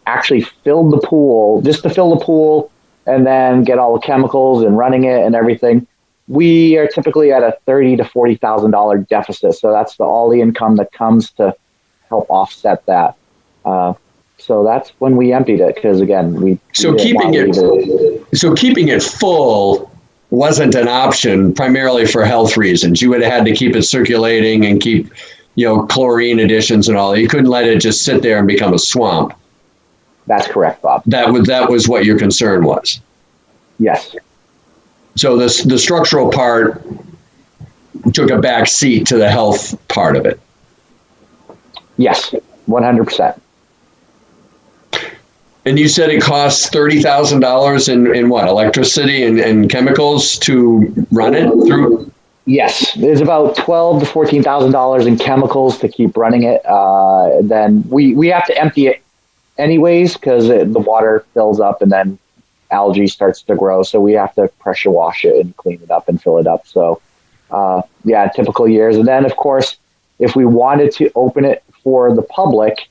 actually filled the pool, just to fill the pool and then get all the chemicals and running it and everything, we are typically at a $30,000 to $40,000 deficit. So that's all the income that comes to help offset that. So that's when we emptied it because again, keeping it full wasn't an option primarily for health reasons. You would have had to keep it circulating and keep, chlorine additions and all. You couldn't let it just sit there and become a swamp. That's correct, Bob. That was what your concern was. Yes. So the structural part took a back seat to the health part of it. Yes, 100%. And you said it costs $30,000 in what, electricity and chemicals to run it through? Yes, there's about $12,000 to $14,000 in chemicals to keep running it. Then we have to empty it anyways because the water fills up and then algae starts to grow. So we have to pressure wash it and clean it up and fill it up. So yeah, typical years. And then of course, if we wanted to open it for the public,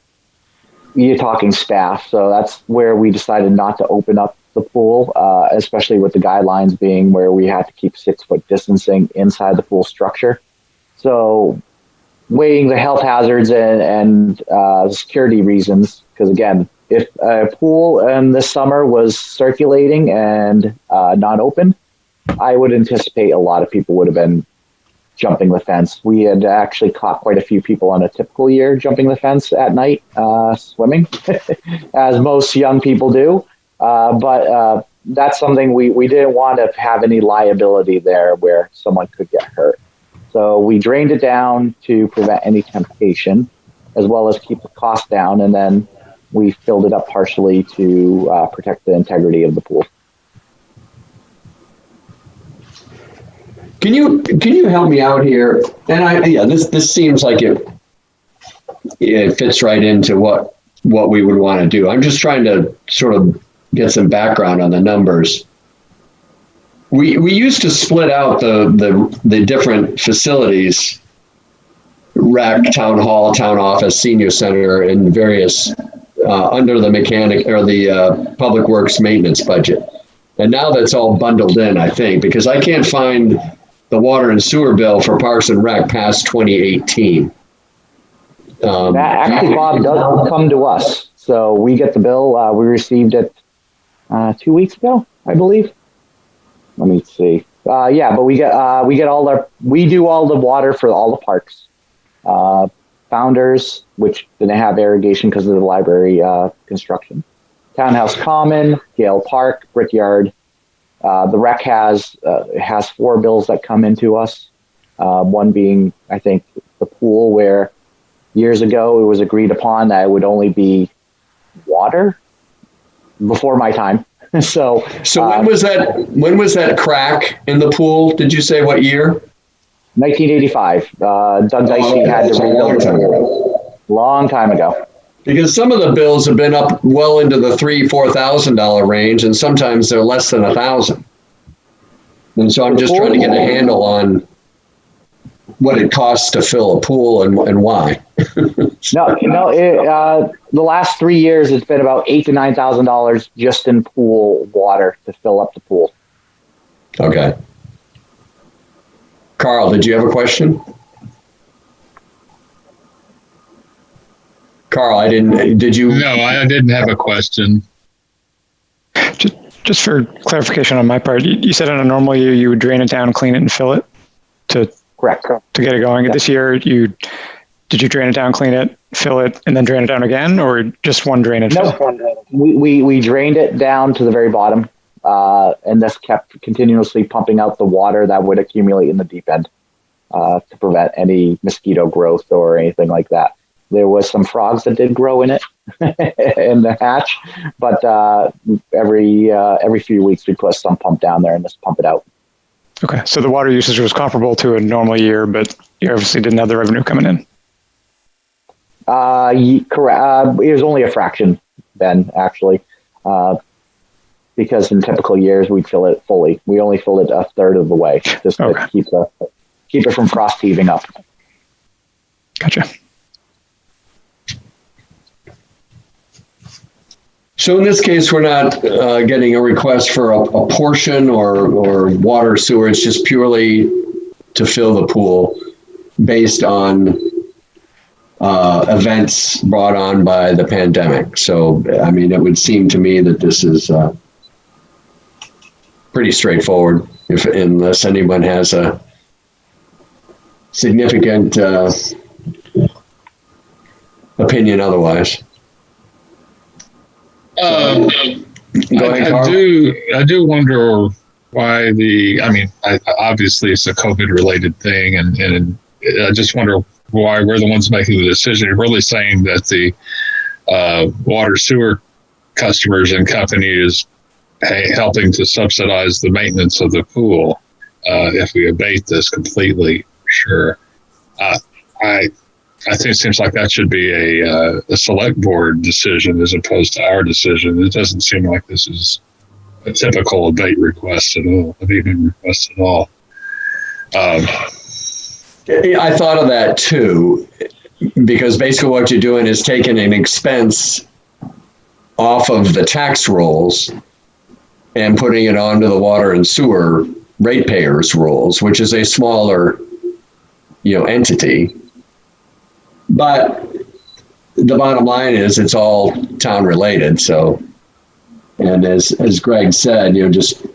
you're talking staff. So that's where we decided not to open up the pool, especially with the guidelines being where we had to keep 6 foot distancing inside the pool structure. So weighing the health hazards and security reasons, because again, if a pool in this summer was circulating and not open, I would anticipate a lot of people would have been jumping the fence. We had actually caught quite a few people on a typical year jumping the fence at night, swimming, as most young people do. But that's something we didn't want to have any liability there where someone could get hurt. So we drained it down to prevent any temptation, as well as keep the cost down. And then we filled it up partially to protect the integrity of the pool. Can you help me out here? And this seems like it fits right into what we would want to do. I'm just trying to sort of get some background on the numbers. We used to split out the different facilities, rec, town hall, town office, senior center, and various under the mechanic or the public works maintenance budget. And now that's all bundled in, I think, because I can't find the water and sewer bill for Parks and Rec past 2018. That actually, Bob, does come to us. So we get the bill. We received it 2 weeks ago, I believe. Let me see. Yeah, but we do all the water for all the parks. Founders, which didn't have irrigation because of the library construction. Townhouse Common, Gale Park, Brickyard. The rec has 4 bills that come into us. One being, I think, the pool, where years ago it was agreed upon that it would only be water before my time. So when was that crack in the pool? Did you say what year? 1985. Doug Dicey had to rebuild the pool. Long time ago. Because some of the bills have been up well into the $3,000-$4,000 range, and sometimes they're less than $1,000. And so I'm just trying to get a handle on what it costs to fill a pool and why. The last 3 years it's been about $8,000 to $9,000 just in pool water to fill up the pool. Okay. Carl, did you have a question? Carl, did you? No, I didn't have a question. Just for clarification on my part, you said in a normal year you would drain it down, clean it, and fill it Correct. to get it going. Yeah. This year, did you drain it down, clean it, fill it, and then drain it down again, or just one drain and fill? We drained it down to the very bottom, and this kept continuously pumping out the water that would accumulate in the deep end to prevent any mosquito growth or anything like that. There was some frogs that did grow in it in the hatch, but every few weeks we put some pump down there and just pump it out. Okay, so the water usage was comparable to a normal year, but you obviously didn't have the revenue coming in. Correct. It was only a fraction then, actually, because in typical years we'd fill it fully. We only fill it a third of the way, just to keep it from frost heaving up. Gotcha. So in this case, we're not getting a request for a portion or water sewer. It's just purely to fill the pool based on events brought on by the pandemic. So, I mean, it would seem to me that this is pretty straightforward, unless anyone has a significant opinion otherwise. Go ahead, Carl. I do wonder why obviously it's a COVID related thing, and I just wonder why we're the ones making the decision. You're really saying that the water sewer customers and company is helping to subsidize the maintenance of the pool if we abate this completely. Sure. I think it seems like that should be a select board decision as opposed to our decision. It doesn't seem like this is a typical abate request at all, abatement request at all. I thought of that too, because basically what you're doing is taking an expense off of the tax rolls and putting it onto the water and sewer ratepayers rolls, which is a smaller, entity. But the bottom line is it's all town related. So, and as Greg said, just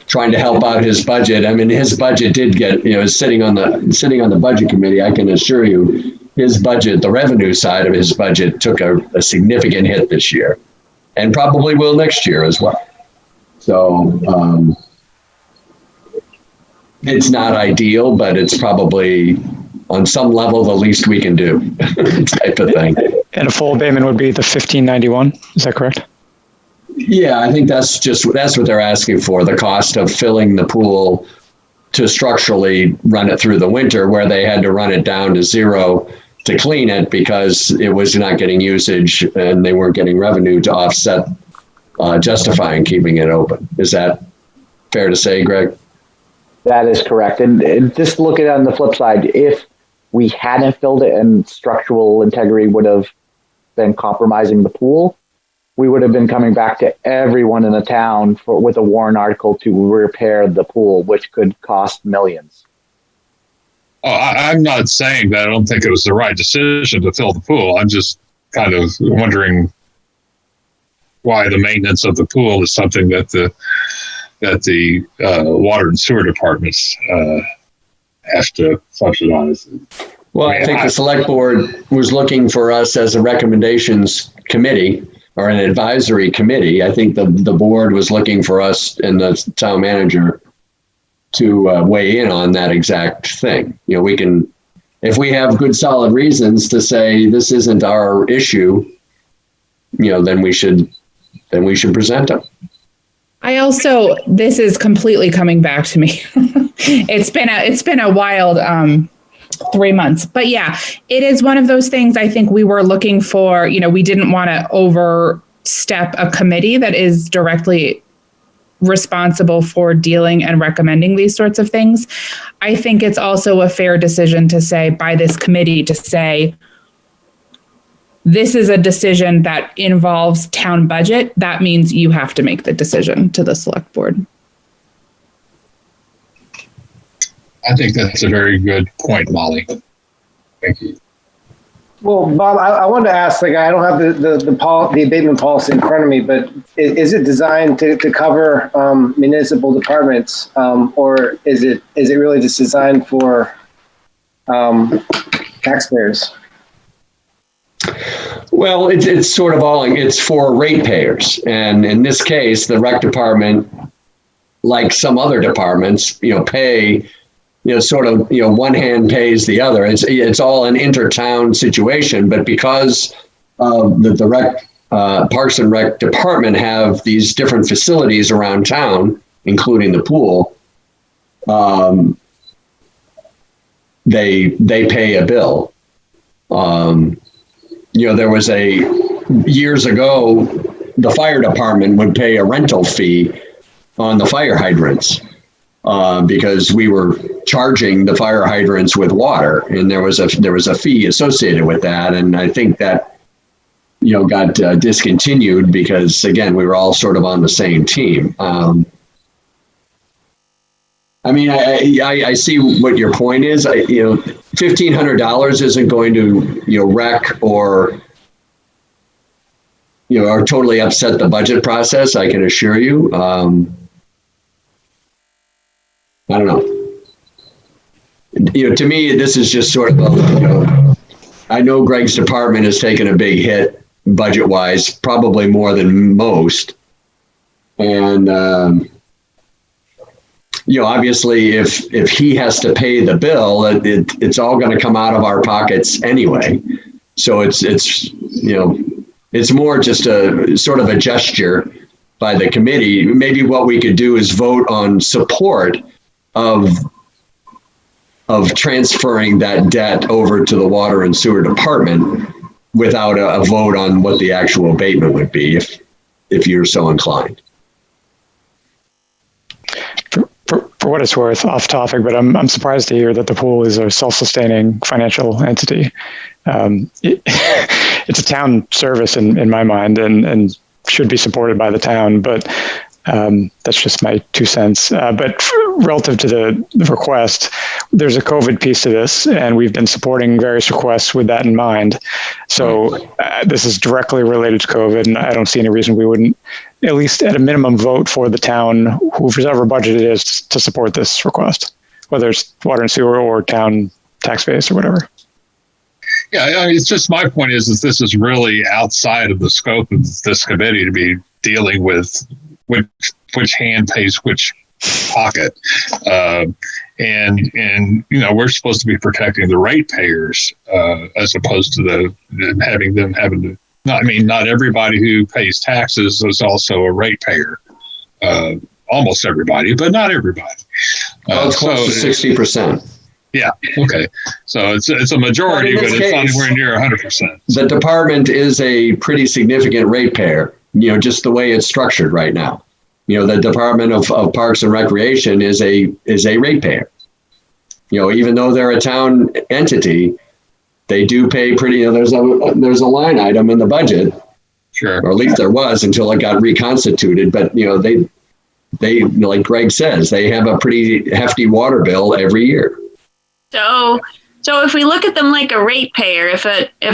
trying to help out his budget. I mean, his budget did get, is sitting on the budget committee. I can assure you his budget, the revenue side of his budget took a significant hit this year and probably will next year as well. So it's not ideal, but it's probably on some level the least we can do type of thing. And a full abatement would be the 1591. Is that correct? Yeah, I think that's what they're asking for, the cost of filling the pool to structurally run it through the winter, where they had to run it down to zero to clean it because it was not getting usage and they weren't getting revenue to offset justifying keeping it open. Is that fair to say, Greg? That is correct. And just look at it on the flip side, if we hadn't filled it and structural integrity would have been compromising the pool, we would have been coming back to everyone in the town with a warrant article to repair the pool, which could cost millions. Oh, I'm not saying that I don't think it was the right decision to fill the pool. I'm just kind of wondering why the maintenance of the pool is something that the water and sewer departments have to subsidize. Well, I think the select board was looking for us as a recommendations committee or an advisory committee. I think the board was looking for us and the town manager to weigh in on that exact thing. We can, if we have good solid reasons to say this isn't our issue, then we should present them. This is completely coming back to me. It's been a wild 3 months, but yeah, it is one of those things I think we were looking for. We didn't want to overstep a committee that is directly responsible for dealing and recommending these sorts of things. I think it's also a fair decision to say by this committee to say, this is a decision that involves town budget. That means you have to make the decision to the select board. I think that's a very good point, Molly. Thank you. Well, Bob, I wanted to ask, I don't have the abatement policy in front of me, but is it designed to cover municipal departments, or is it really just designed for taxpayers? Well, it's sort of it's for ratepayers. And in this case, the rec department, like some other departments, pay, one hand pays the other. It's all an intertown situation, but because the rec, Parks and Rec department have these different facilities around town, including the pool, they pay a bill. There was years ago, the fire department would pay a rental fee on the fire hydrants because we were charging the fire hydrants with water, and there was a fee associated with that. And I think that, got discontinued because, again, we were all sort of on the same team. I see what your point is. $1,500 isn't going to, wreck or totally upset the budget process. I can assure you. I don't know. To me, this is just sort of I know Greg's department has taken a big hit budget-wise, probably more than most, and obviously if he has to pay the bill, it's all going to come out of our pockets anyway. So it's more just a sort of a gesture by the committee. Maybe what we could do is vote on support of transferring that debt over to the water and sewer department without a vote on what the actual abatement would be if you're so inclined. For what it's worth, off topic, but I'm surprised to hear that the pool is a self-sustaining financial entity. It's a town service in my mind, and should be supported by the town, but that's just my 2 cents. But relative to the request, there's a COVID piece to this, and we've been supporting various requests with that in mind. So this is directly related to COVID, and I don't see any reason we wouldn't, at least at a minimum, vote for the town, whoever budget it is, to support this request, whether it's water and sewer or town tax base or whatever. Yeah, I mean, it's just my point is that this is really outside of the scope of this committee to be dealing with which hand pays which pocket, and we're supposed to be protecting the ratepayers as opposed to having to. Not everybody who pays taxes is also a ratepayer. Almost everybody, but not everybody. It's close to 60%. Yeah. Okay. So it's a majority, but it's not anywhere near 100%. The department is a pretty significant ratepayer. Just the way it's structured right now. The Department of Parks and Recreation is a ratepayer. Even though they're a town entity, they do pay pretty. There's a line item in the budget. Sure. Or at least there was until it got reconstituted. But they like Greg says, they have a pretty hefty water bill every year. So if we look at them like a ratepayer, if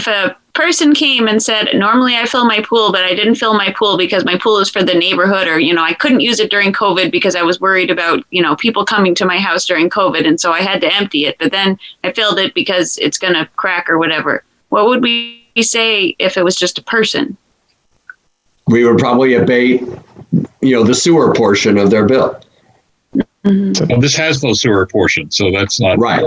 a person came and said, normally I fill my pool, but I didn't fill my pool because my pool is for the neighborhood, or, I couldn't use it during COVID because I was worried about, people coming to my house during COVID. And so I had to empty it, but then I filled it because it's going to crack or whatever. What would we say if it was just a person? We would probably abate, the sewer portion of their bill. Mm-hmm. Well, this has no sewer portion, so that's not right.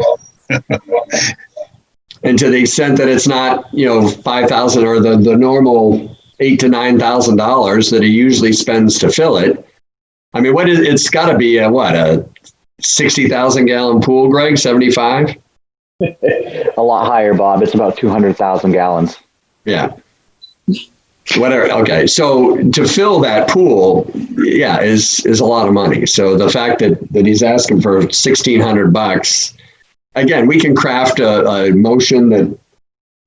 And to the extent that it's not, $5,000 or the normal $8,000 to $9,000 that he usually spends to fill it. I mean, it's got to be a 60,000 gallon pool, Greg? 75? A lot higher, Bob. It's about 200,000 gallons. Yeah. Whatever. Okay. So to fill that pool, is a lot of money. So the fact that he's asking for $1,600, again, we can craft a motion that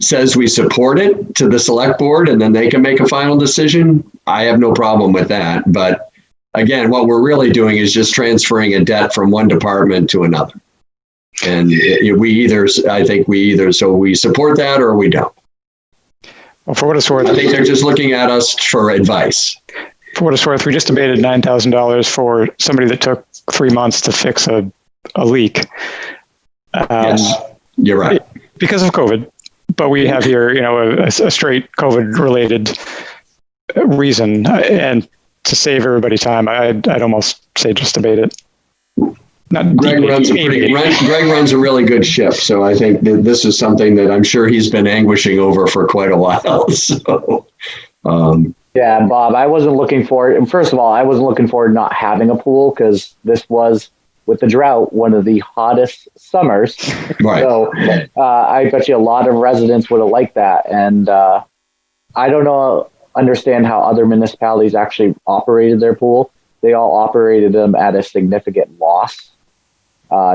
says we support it to the select board, and then they can make a final decision. I have no problem with that. But again, what we're really doing is just transferring a debt from one department to another. And so we support that or we don't. Well, for what it's worth, I think they're just looking at us for advice. For what it's worth, we just debated $9,000 for somebody that took 3 months to fix a leak. Yes, you're right. Because of COVID. But we have here, a straight COVID-related reason. And to save everybody time, I'd almost say just debate it. Greg runs a really good ship, so I think that this is something that I'm sure he's been anguishing over for quite a while. So, yeah, Bob, I wasn't looking for it. And first of all, I wasn't looking forward to not having a pool because this was, with the drought, one of the hottest summers. Right. So I bet you a lot of residents would have liked that. And I don't understand how other municipalities actually operated their pool. They all operated them at a significant loss.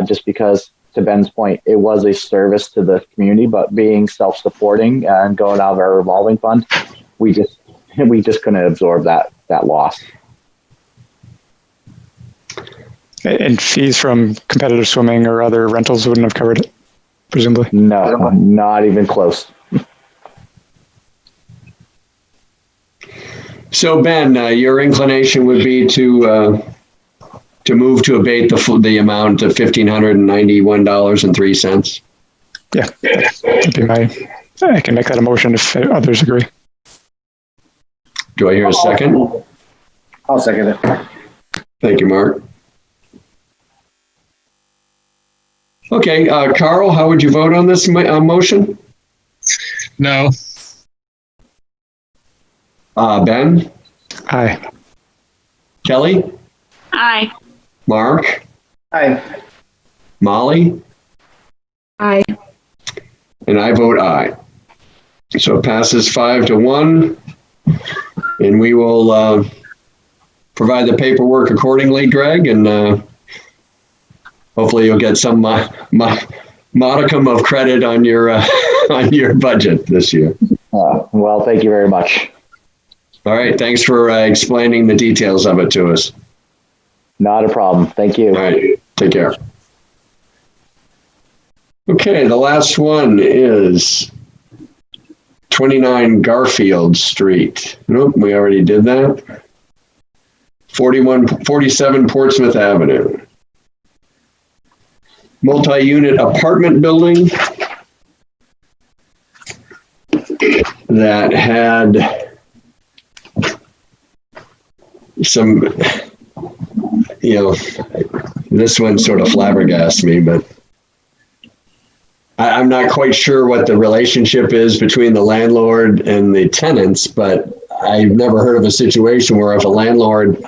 Just because, to Ben's point, it was a service to the community, but being self-supporting and going out of our revolving fund, we just couldn't absorb that loss. And fees from competitive swimming or other rentals wouldn't have covered it, presumably? No, not even close. So Ben, your inclination would be to move to abate the amount of $1,591.03. Yeah, that'd be I can make that a motion if others agree. Do I hear a second? I'll second it. Thank you, Mark. Okay, Carl, how would you vote on this motion? No. Ben? Aye. Kelly? Aye. Mark? Aye. Molly? Aye. And I vote aye. So it passes 5-1, and we will provide the paperwork accordingly, Greg, and hopefully you'll get some modicum of credit on your on your budget this year. Well, thank you very much. All right, thanks for explaining the details of it to us. Not a problem. Thank you. All right, take care. Okay, the last one is 29 Garfield Street. Nope, we already did that. 47 Portsmouth Avenue. Multi-unit apartment building that had some, this one sort of flabbergasts me, but I'm not quite sure what the relationship is between the landlord and the tenants, but I've never heard of a situation where if a landlord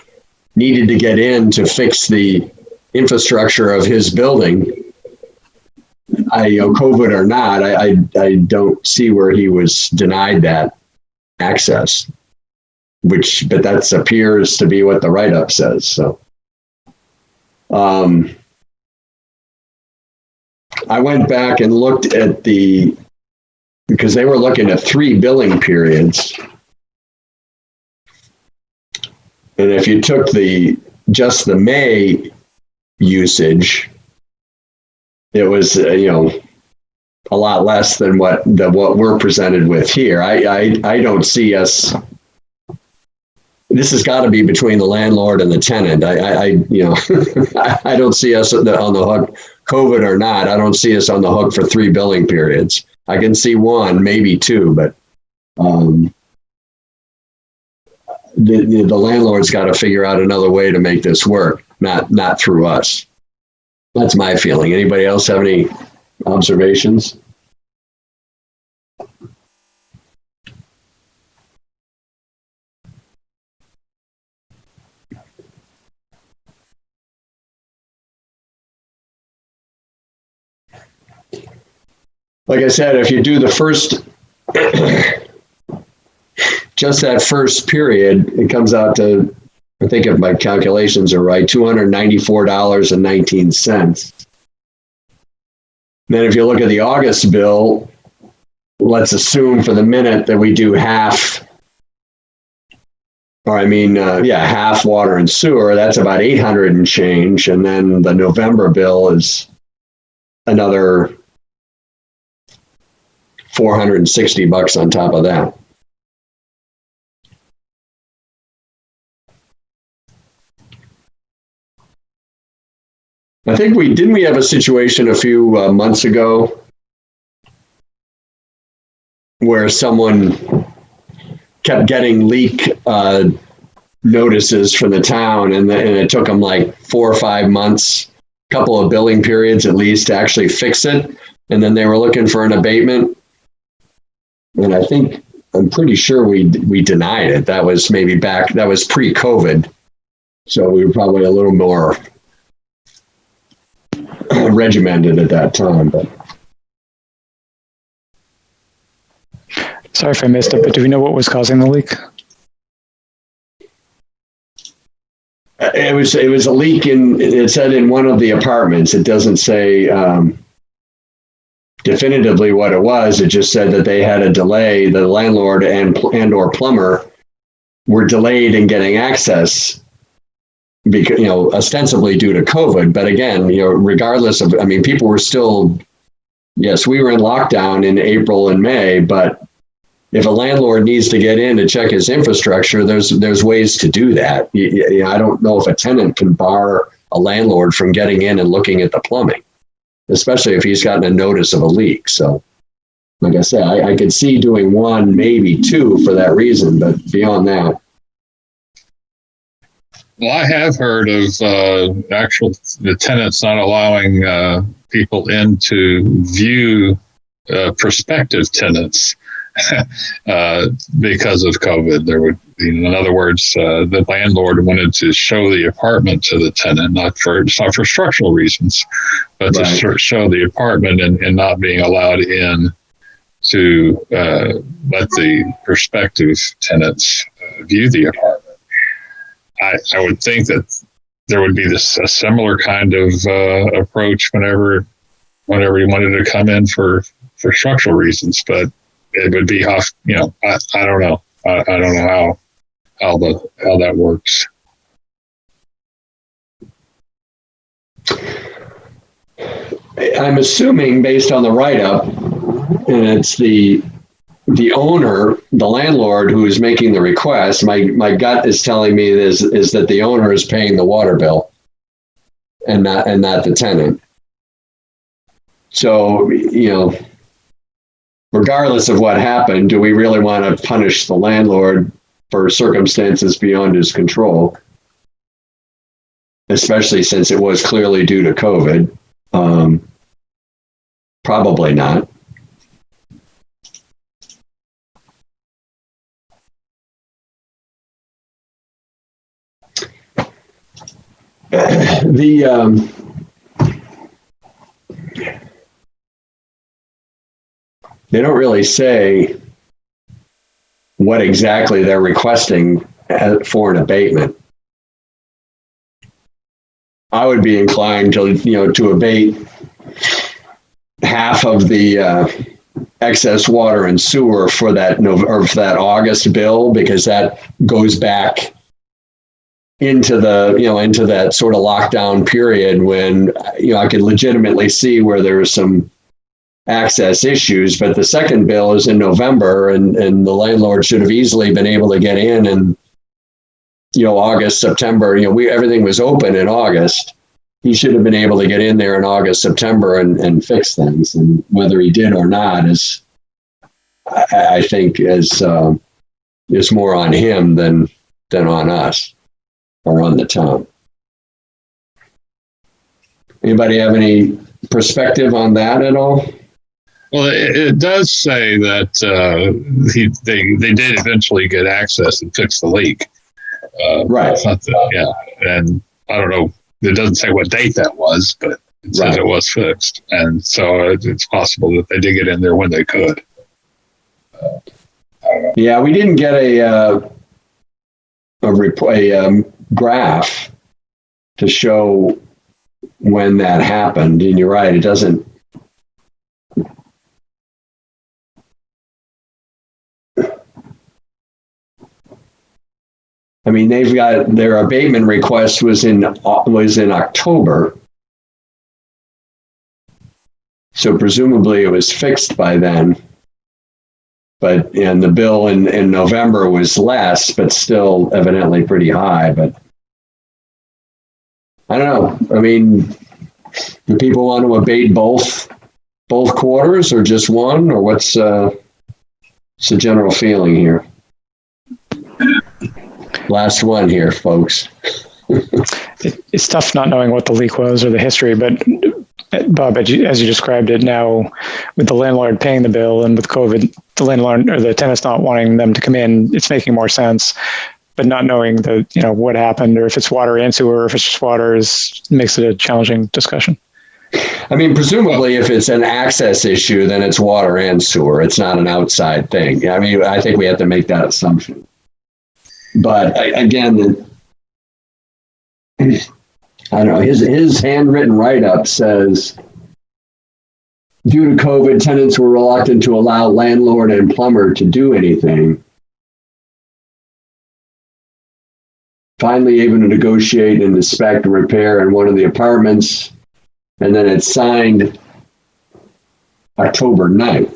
needed to get in to fix the infrastructure of his building, COVID or not, I don't see where he was denied that access, but that appears to be what the write-up says. So, I went back and looked at because they were looking at 3 billing periods. And if you took just the May usage, it was, a lot less than what we're presented with here. I don't see us. This has got to be between the landlord and the tenant. I don't see us on the hook, COVID or not. I don't see us on the hook for 3 billing periods. I can see 1, maybe 2, but the landlord's got to figure out another way to make this work, not through us. That's my feeling. Anybody else have any observations? Like I said, if you do the first, just that first period, it comes out to, I think if my calculations are right, $294.19. Then if you look at the August bill, let's assume for the minute that we do half, half water and sewer, that's about 800 and change. And then the November bill is another $460 on top of that. I think didn't we have a situation a few months ago where someone kept getting leak notices from the town, and it took them like 4 or 5 months, a couple of billing periods at least, to actually fix it, and then they were looking for an abatement. And I'm pretty sure we denied it. That was that was pre-COVID. So we were probably a little more regimented at that time. But sorry if I missed it, but do we know what was causing the leak? It was a leak it said in one of the apartments. It doesn't say definitively what it was. It just said that they had a delay. The landlord and or plumber were delayed in getting access because, ostensibly due to COVID. But again, regardless of, people were still, yes, we were in lockdown in April and May, but if a landlord needs to get in to check his infrastructure, there's ways to do that. I don't know if a tenant can bar a landlord from getting in and looking at the plumbing, especially if he's gotten a notice of a leak. So, like I said, I could see doing 1, maybe 2 for that reason, but beyond that. Well, I have heard of the tenants not allowing people in to view prospective tenants because of COVID. There would, in other words, the landlord wanted to show the apartment to the tenant, it's not for structural reasons, but Right. to show the apartment and not being allowed in to let the prospective tenants view the apartment. I would think that there would be a similar kind of approach whenever you wanted to come in for structural reasons, but it would be off. I don't know. I don't know how that works. I'm assuming based on the write-up, and it's the owner, the landlord, who is making the request. My gut is telling me is that the owner is paying the water bill, and not the tenant. So, regardless of what happened, do we really want to punish the landlord for circumstances beyond his control? Especially since it was clearly due to COVID. Probably not. They don't really say what exactly they're requesting for an abatement. I would be inclined to abate half of the excess water and sewer for that August bill, because that goes back into that sort of lockdown period when I could legitimately see where there was some access issues. But the second bill is in November, and the landlord should have easily been able to get in, and August, September, everything was open in August. He should have been able to get in there in August, September and fix things. And whether he did or not is, I think, is more on him than on us or on the town. Anybody have any perspective on that at all? Well, it does say that they did eventually get access and fix the leak. Right. And I don't know. It doesn't say what date that was, but it says it was fixed, and so it's possible that they did get in there when they could. Yeah, we didn't get a graph to show when that happened, and you're right, it doesn't. I mean, they've got their abatement request was in October, so presumably it was fixed by then. And the bill in November was less, but still evidently pretty high. But I don't know. I mean, do people want to abate both quarters or just one, or what's the general feeling here? Last one here, folks. It's tough not knowing what the leak was or the history, but Bob, as you described it, now with the landlord paying the bill and with COVID, the landlord or the tenants not wanting them to come in, it's making more sense. But not knowing what happened, or if it's water and sewer, or if it's just water, makes it a challenging discussion. I mean, presumably, if it's an access issue, then it's water and sewer. It's not an outside thing. I mean, I think we have to make that assumption. But again, I don't know. His handwritten write-up says, due to COVID, tenants were reluctant to allow landlord and plumber to do anything. Finally able to negotiate and inspect and repair in one of the apartments. And then it's signed October 9th.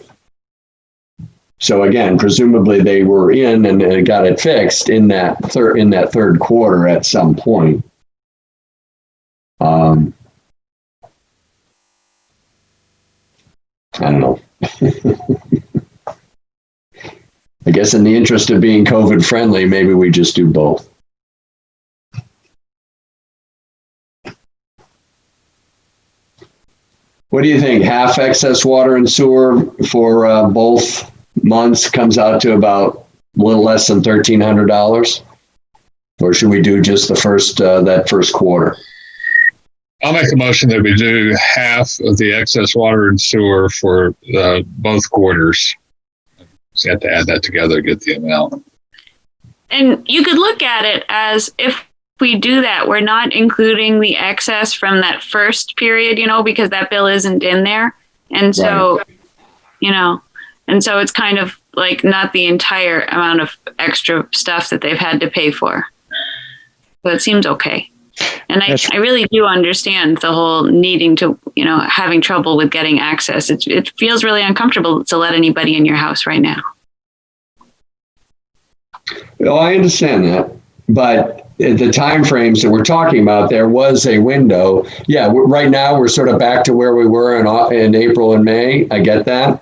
So again, presumably they were in and got it fixed in that third quarter at some point. I don't know. I guess in the interest of being COVID friendly, maybe we just do both. What do you think? Half excess water and sewer for both months comes out to about a little less than $1,300? Or should we do just the first that first quarter? I'll make a motion that we do half of the excess water and sewer for both quarters. So you have to add that together to get the amount. And you could look at it as if we do that, we're not including the excess from that first period, because that bill isn't in there. And so, right. And so it's kind of like not the entire amount of extra stuff that they've had to pay for. But it seems okay. And I really do understand the whole needing to, having trouble with getting access. It feels really uncomfortable to let anybody in your house right now. Well, I understand that, but the time frames that we're talking about, there was a window. Yeah, right now we're sort of back to where we were in April and May. I get that.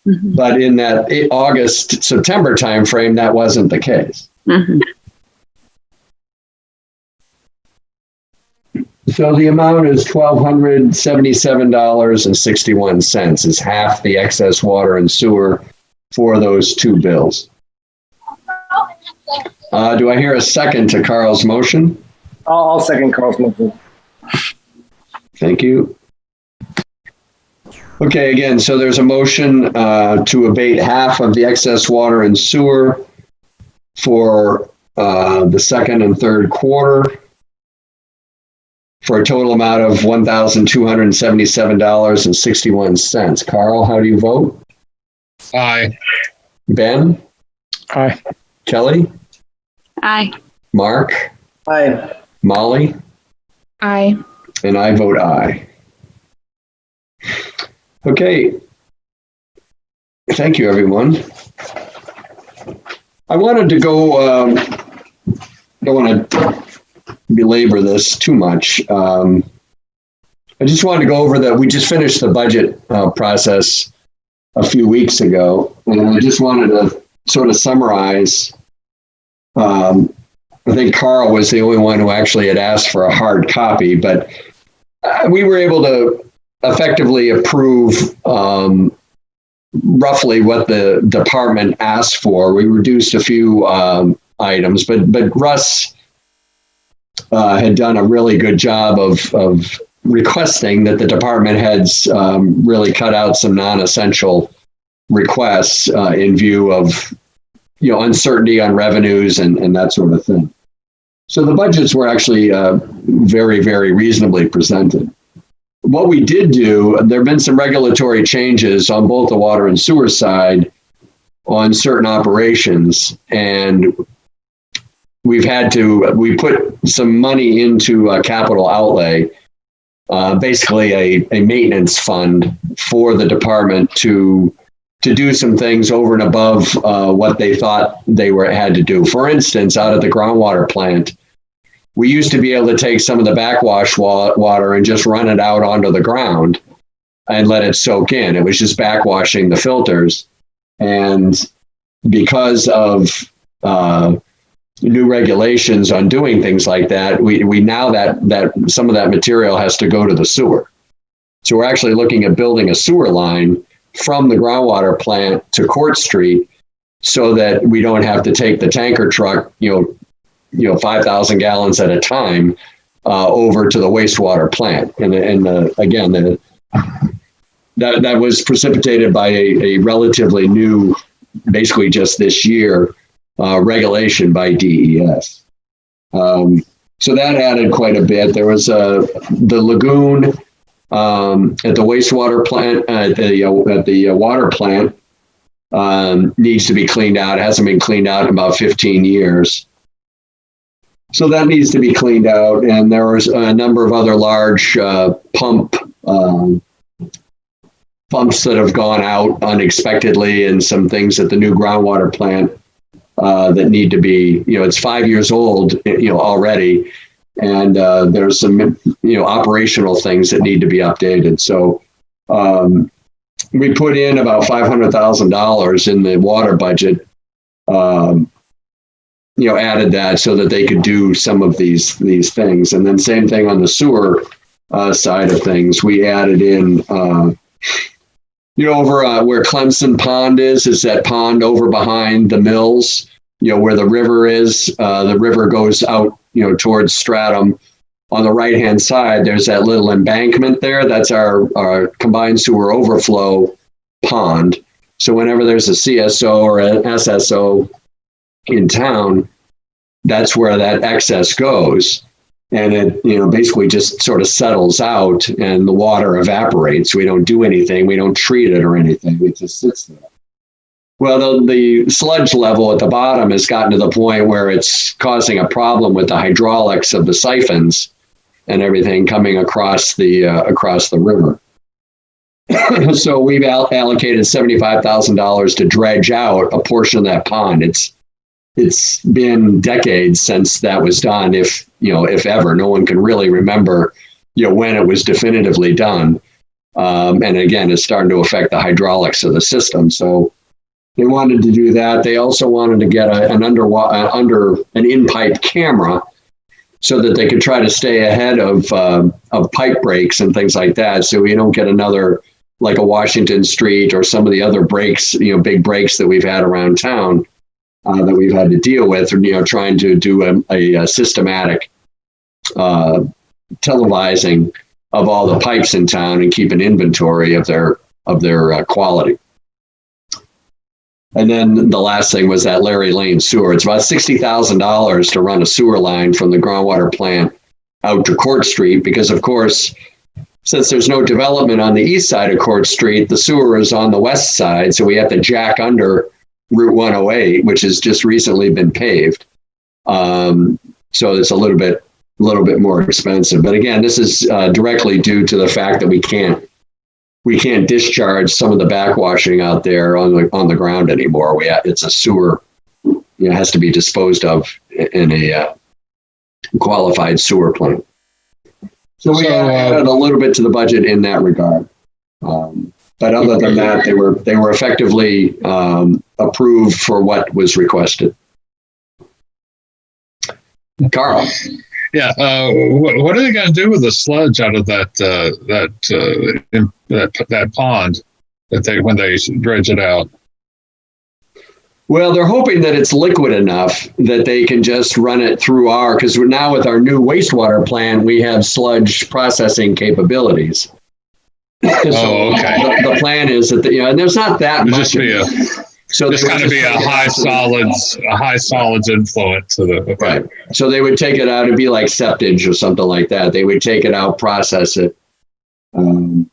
Mm-hmm. But in that August, September time frame, that wasn't the case. Mm-hmm. So the amount is $1,277.61 is half the excess water and sewer for those two bills. Do I hear a second to Carl's motion? I'll second Carl's motion. Thank you. Okay, again, so there's a motion to abate half of the excess water and sewer for the second and third quarter for a total amount of $1,277.61. Carl, how do you vote? Aye. Ben? Aye. Kelly? Aye. Mark? Aye. Molly? Aye. And I vote aye. Okay. Thank you, everyone. I wanted to go, don't want to belabor this too much. I just wanted to go over that. We just finished the budget process a few weeks ago, and I just wanted to sort of summarize. I think Carl was the only one who actually had asked for a hard copy, but we were able to effectively approve roughly what the department asked for. We reduced a few items, but Russ had done a really good job of requesting that the department heads really cut out some non-essential requests in view of uncertainty on revenues and that sort of thing. So the budgets were actually very, very reasonably presented. What we did do, there have been some regulatory changes on both the water and sewer side on certain operations, and we put some money into a capital outlay, basically a maintenance fund for the department to do some things over and above what they thought they had to do. For instance, out of the groundwater plant, we used to be able to take some of the backwash water and just run it out onto the ground and let it soak in. It was just backwashing the filters. And because of new regulations on doing things like that, we now that some of that material has to go to the sewer. So we're actually looking at building a sewer line from the groundwater plant to Court Street so that we don't have to take the tanker truck, 5,000 gallons at a time over to the wastewater plant. And again, that was precipitated by a relatively new, basically just this year, regulation by DES. So that added quite a bit. There was the lagoon at the wastewater plant, at the water plant, needs to be cleaned out. It hasn't been cleaned out in about 15 years. So that needs to be cleaned out. And there was a number of other large pumps that have gone out unexpectedly, and some things at the new groundwater plant that need to be, it's 5 years old, already. And there's some, operational things that need to be updated. So we put in about $500,000 in the water budget, added that so that they could do some of these things. And then same thing on the sewer side of things. We added in, over where Clemson Pond is that pond over behind the mills, where the river is. The river goes out, towards Stratham. On the right-hand side, there's that little embankment there. That's our combined sewer overflow pond. So whenever there's a CSO or an SSO in town, that's where that excess goes. And it, basically just sort of settles out and the water evaporates. We don't do anything. We don't treat it or anything. It just sits there. Well, the sludge level at the bottom has gotten to the point where it's causing a problem with the hydraulics of the siphons and everything coming across the river. So we've allocated $75,000 to dredge out a portion of that pond. It's been decades since that was done, if ever. No one can really remember, when it was definitively done. And again, it's starting to affect the hydraulics of the system. So they wanted to do that. They also wanted to get an in-pipe camera so that they could try to stay ahead of pipe breaks and things like that. So we don't get another, like a Washington Street or some of the other breaks, big breaks that we've had around town that we've had to deal with, or, trying to do a systematic televising of all the pipes in town and keep an inventory of their quality. And then the last thing was that Larry Lane sewer. It's about $60,000 to run a sewer line from the groundwater plant out to Court Street, because of course, since there's no development on the east side of Court Street, the sewer is on the west side. So we have to jack under Route 108, which has just recently been paved. So it's a little bit more expensive. But again, this is directly due to the fact that we can't discharge some of the backwashing out there on the ground anymore. It's a sewer, it has to be disposed of in a qualified sewer plant. So we added a little bit to the budget in that regard. But other than that, they were effectively approved for what was requested. Carl. Yeah. What are they going to do with the sludge out of that pond when they dredge it out? Well, they're hoping that it's liquid enough that they can just run it through because now with our new wastewater plant, we have sludge processing capabilities. So okay. The plan is that and there's not that much. So there's going to be a high solids influence to the right. So they would take it out. It'd be like septage or something like that. They would take it out, process it, and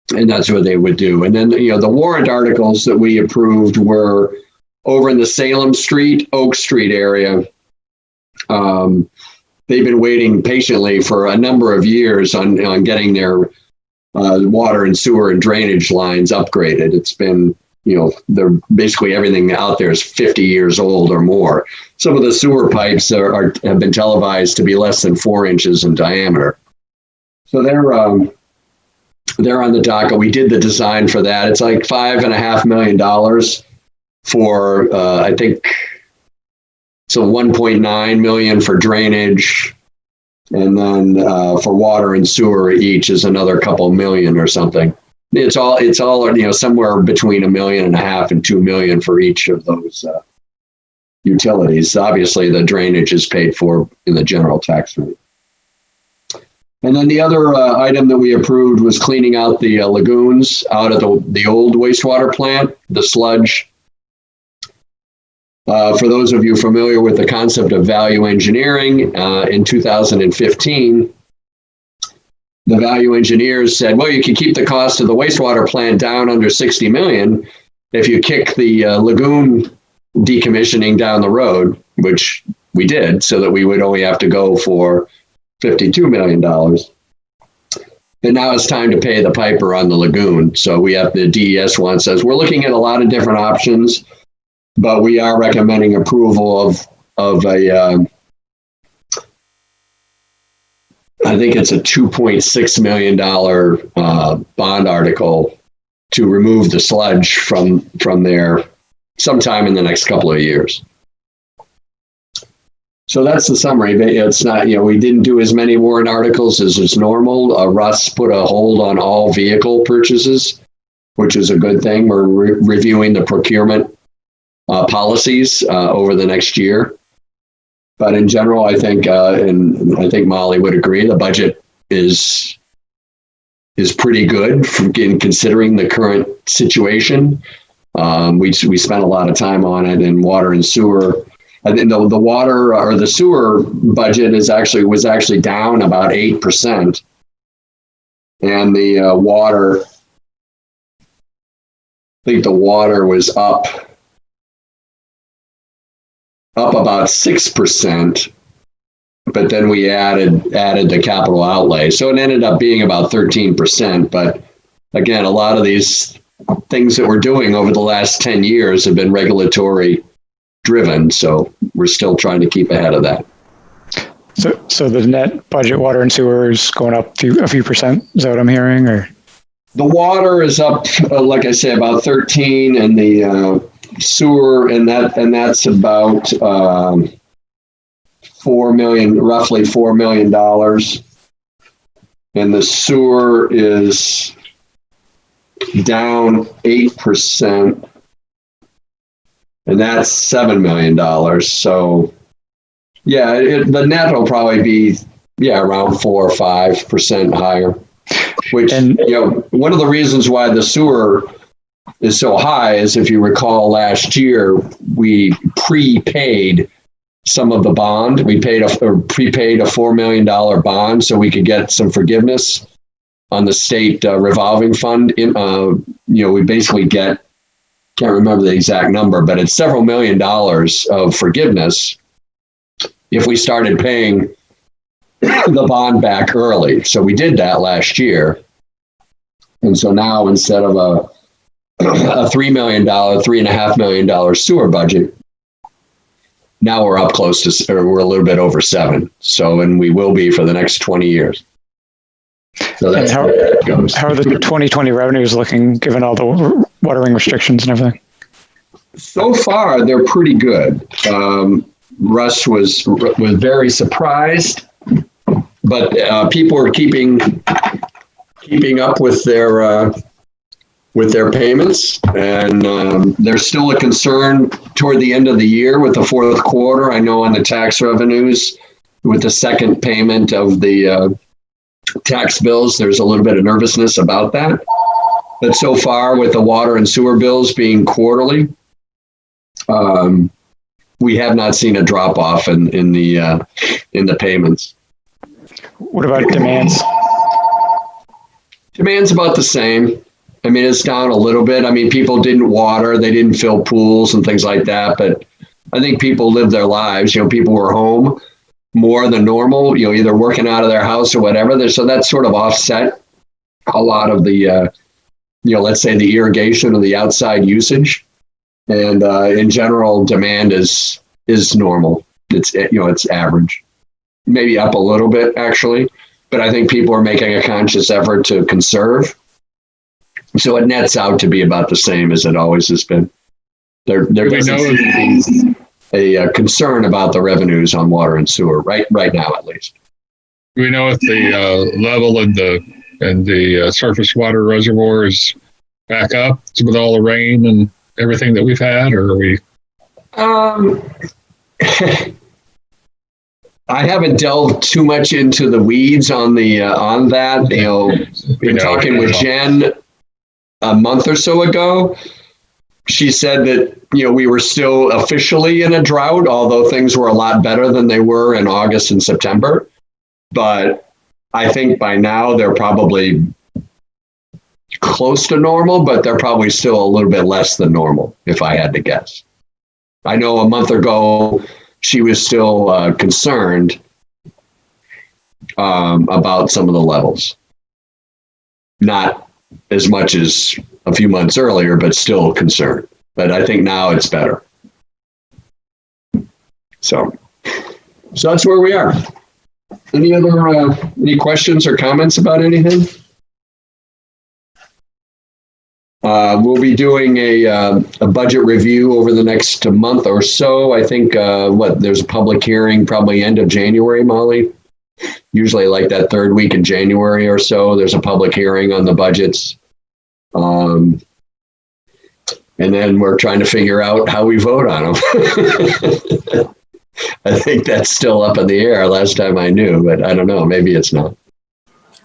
that's what they would do. And then the warrant articles that we approved were over in the Salem Street, Oak Street area. They've been waiting patiently for a number of years on getting their water and sewer and drainage lines upgraded. It's been they're basically everything out there is 50 years old or more. Some of the sewer pipes have been televised to be less than 4 inches in diameter. So they're on the docket. We did the design for that. It's like $5.5 million for I think so 1.9 million for drainage, and then for water and sewer each is another couple million or something. It's all somewhere between $1.5 million and 2 million for each of those utilities. Obviously, the drainage is paid for in the general tax rate. And then the other item that we approved was cleaning out the lagoons out of the old wastewater plant, the sludge. For those of you familiar with the concept of value engineering, in 2015, the value engineers said, well, you can keep the cost of the wastewater plant down under 60 million if you kick the lagoon decommissioning down the road, which we did, so that we would only have to go for $52 million. And now it's time to pay the piper on the lagoon. So we have the DES one says, we're looking at a lot of different options, but we are recommending approval of a I think it's a $2.6 million bond article to remove the sludge from there sometime in the next couple of years. So that's the summary. It's not, we didn't do as many warrant articles as is normal. Russ put a hold on all vehicle purchases, which is a good thing. We're reviewing the procurement policies over the next year. But in general, I think, and I think Molly would agree, the budget is pretty good considering the current situation. We spent a lot of time on it in water and sewer. I think the water or the sewer budget was actually down about 8%, and the water, I think the water was up about 6%, but then we added the capital outlay, so it ended up being about 13%. But again, a lot of these things that we're doing over the last 10 years have been regulatory driven, so we're still trying to keep ahead of that. So the net budget, water and sewer, is going up a few percent. Is that what I'm hearing? Or the water is up, like I say, about 13, and the sewer, and that's about roughly $4 million, and the sewer is down 8%. And that's $7 million. So, yeah, the net will probably be, around 4 or 5% higher. Which, one of the reasons why the sewer is so high is, if you recall, last year we prepaid some of the bond. We prepaid a $4 million bond so we could get some forgiveness on the state revolving fund. We basically can't remember the exact number, but it's several $1 million of forgiveness if we started paying the bond back early. So we did that last year. And so now, instead of a $3.5 million sewer budget, now we're up close to, or we're a little bit over 7. So, and we will be for the next 20 years. So that's how it goes. How are the 2020 revenues looking, given all the watering restrictions and everything? So far, they're pretty good. Russ was very surprised, but people are keeping up with their payments, and there's still a concern toward the end of the year with the fourth quarter. I know on the tax revenues, with the second payment of the tax bills, there's a little bit of nervousness about that. But so far, with the water and sewer bills being quarterly, we have not seen a drop off in the payments. What about demands? Demand's about the same. I mean, it's down a little bit. I mean, people didn't water, they didn't fill pools and things like that. But I think people lived their lives. People were home more than normal, either working out of their house or whatever. So that sort of offset a lot of the, let's say the irrigation or the outside usage. And in general, demand is normal. It's average, maybe up a little bit actually. But I think people are making a conscious effort to conserve. So it nets out to be about the same as it always has been. There doesn't seem to be a concern about the revenues on water and sewer right now, at least. Do we know if the level in the surface water reservoir is back up with all the rain and everything that we've had, or are we? I haven't delved too much into the weeds on that. Been talking with Jen a month or so ago. She said that we were still officially in a drought, although things were a lot better than they were in August and September. But I think by now they're probably close to normal, but they're probably still a little bit less than normal, if I had to guess. I know a month ago she was still concerned about some of the levels. Not as much as a few months earlier, but still concerned. But I think now it's better. So that's where we are. Any questions or comments about anything? We'll be doing a budget review over the next month or so. I think there's a public hearing probably end of January, Molly. Usually like that third week in January or so, there's a public hearing on the budgets. And then we're trying to figure out how we vote on them. I think that's still up in the air last time I knew, but I don't know. Maybe it's not.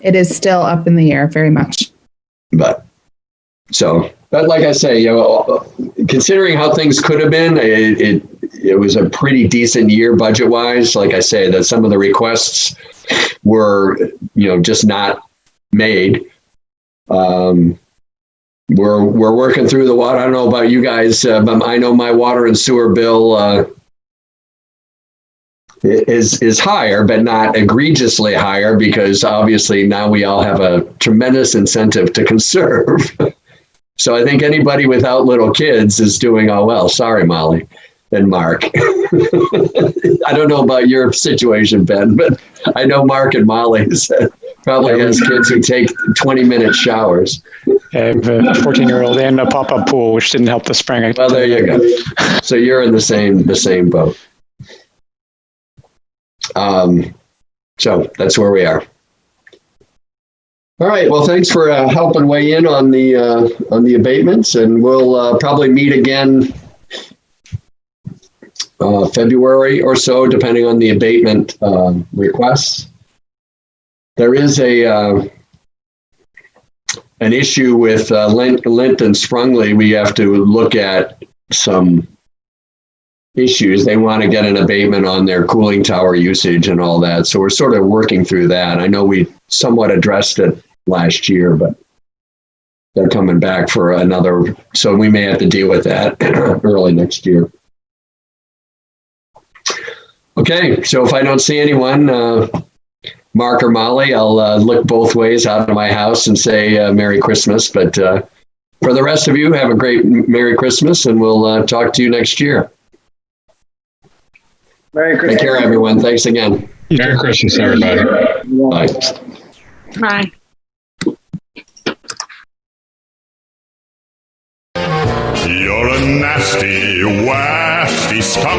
It is still up in the air very much. But like I say, considering how things could have been, it was a pretty decent year budget wise. Like I say, that some of the requests were, just not made. We're working through the water. I don't know about you guys, but I know my water and sewer bill is higher, but not egregiously higher, because obviously now we all have a tremendous incentive to conserve. So I think anybody without little kids is doing all well. Sorry, Molly and Mark. I don't know about your situation, Ben, but I know Mark and Molly's probably has kids who take 20-minute showers. I have a 14-year-old and a pop-up pool, which didn't help this spring. Well, there you go. So you're in the same boat. So that's where we are. All right. Well, thanks for helping weigh in on the abatements, and we'll probably meet again February or so, depending on the abatement requests. There is an issue with Lent and Sprungley. We have to look at some issues. They want to get an abatement on their cooling tower usage and all that. So we're sort of working through that. I know we somewhat addressed it last year, but they're coming back for another. So we may have to deal with that early next year. Okay. So if I don't see anyone, Mark or Molly, I'll look both ways out of my house and say Merry Christmas. But for the rest of you, have a great Merry Christmas, and we'll talk to you next year. Merry Christmas. Take care, everyone. Thanks again. Merry Christmas, everybody. Bye. Bye. You're a nasty, wasty skunk.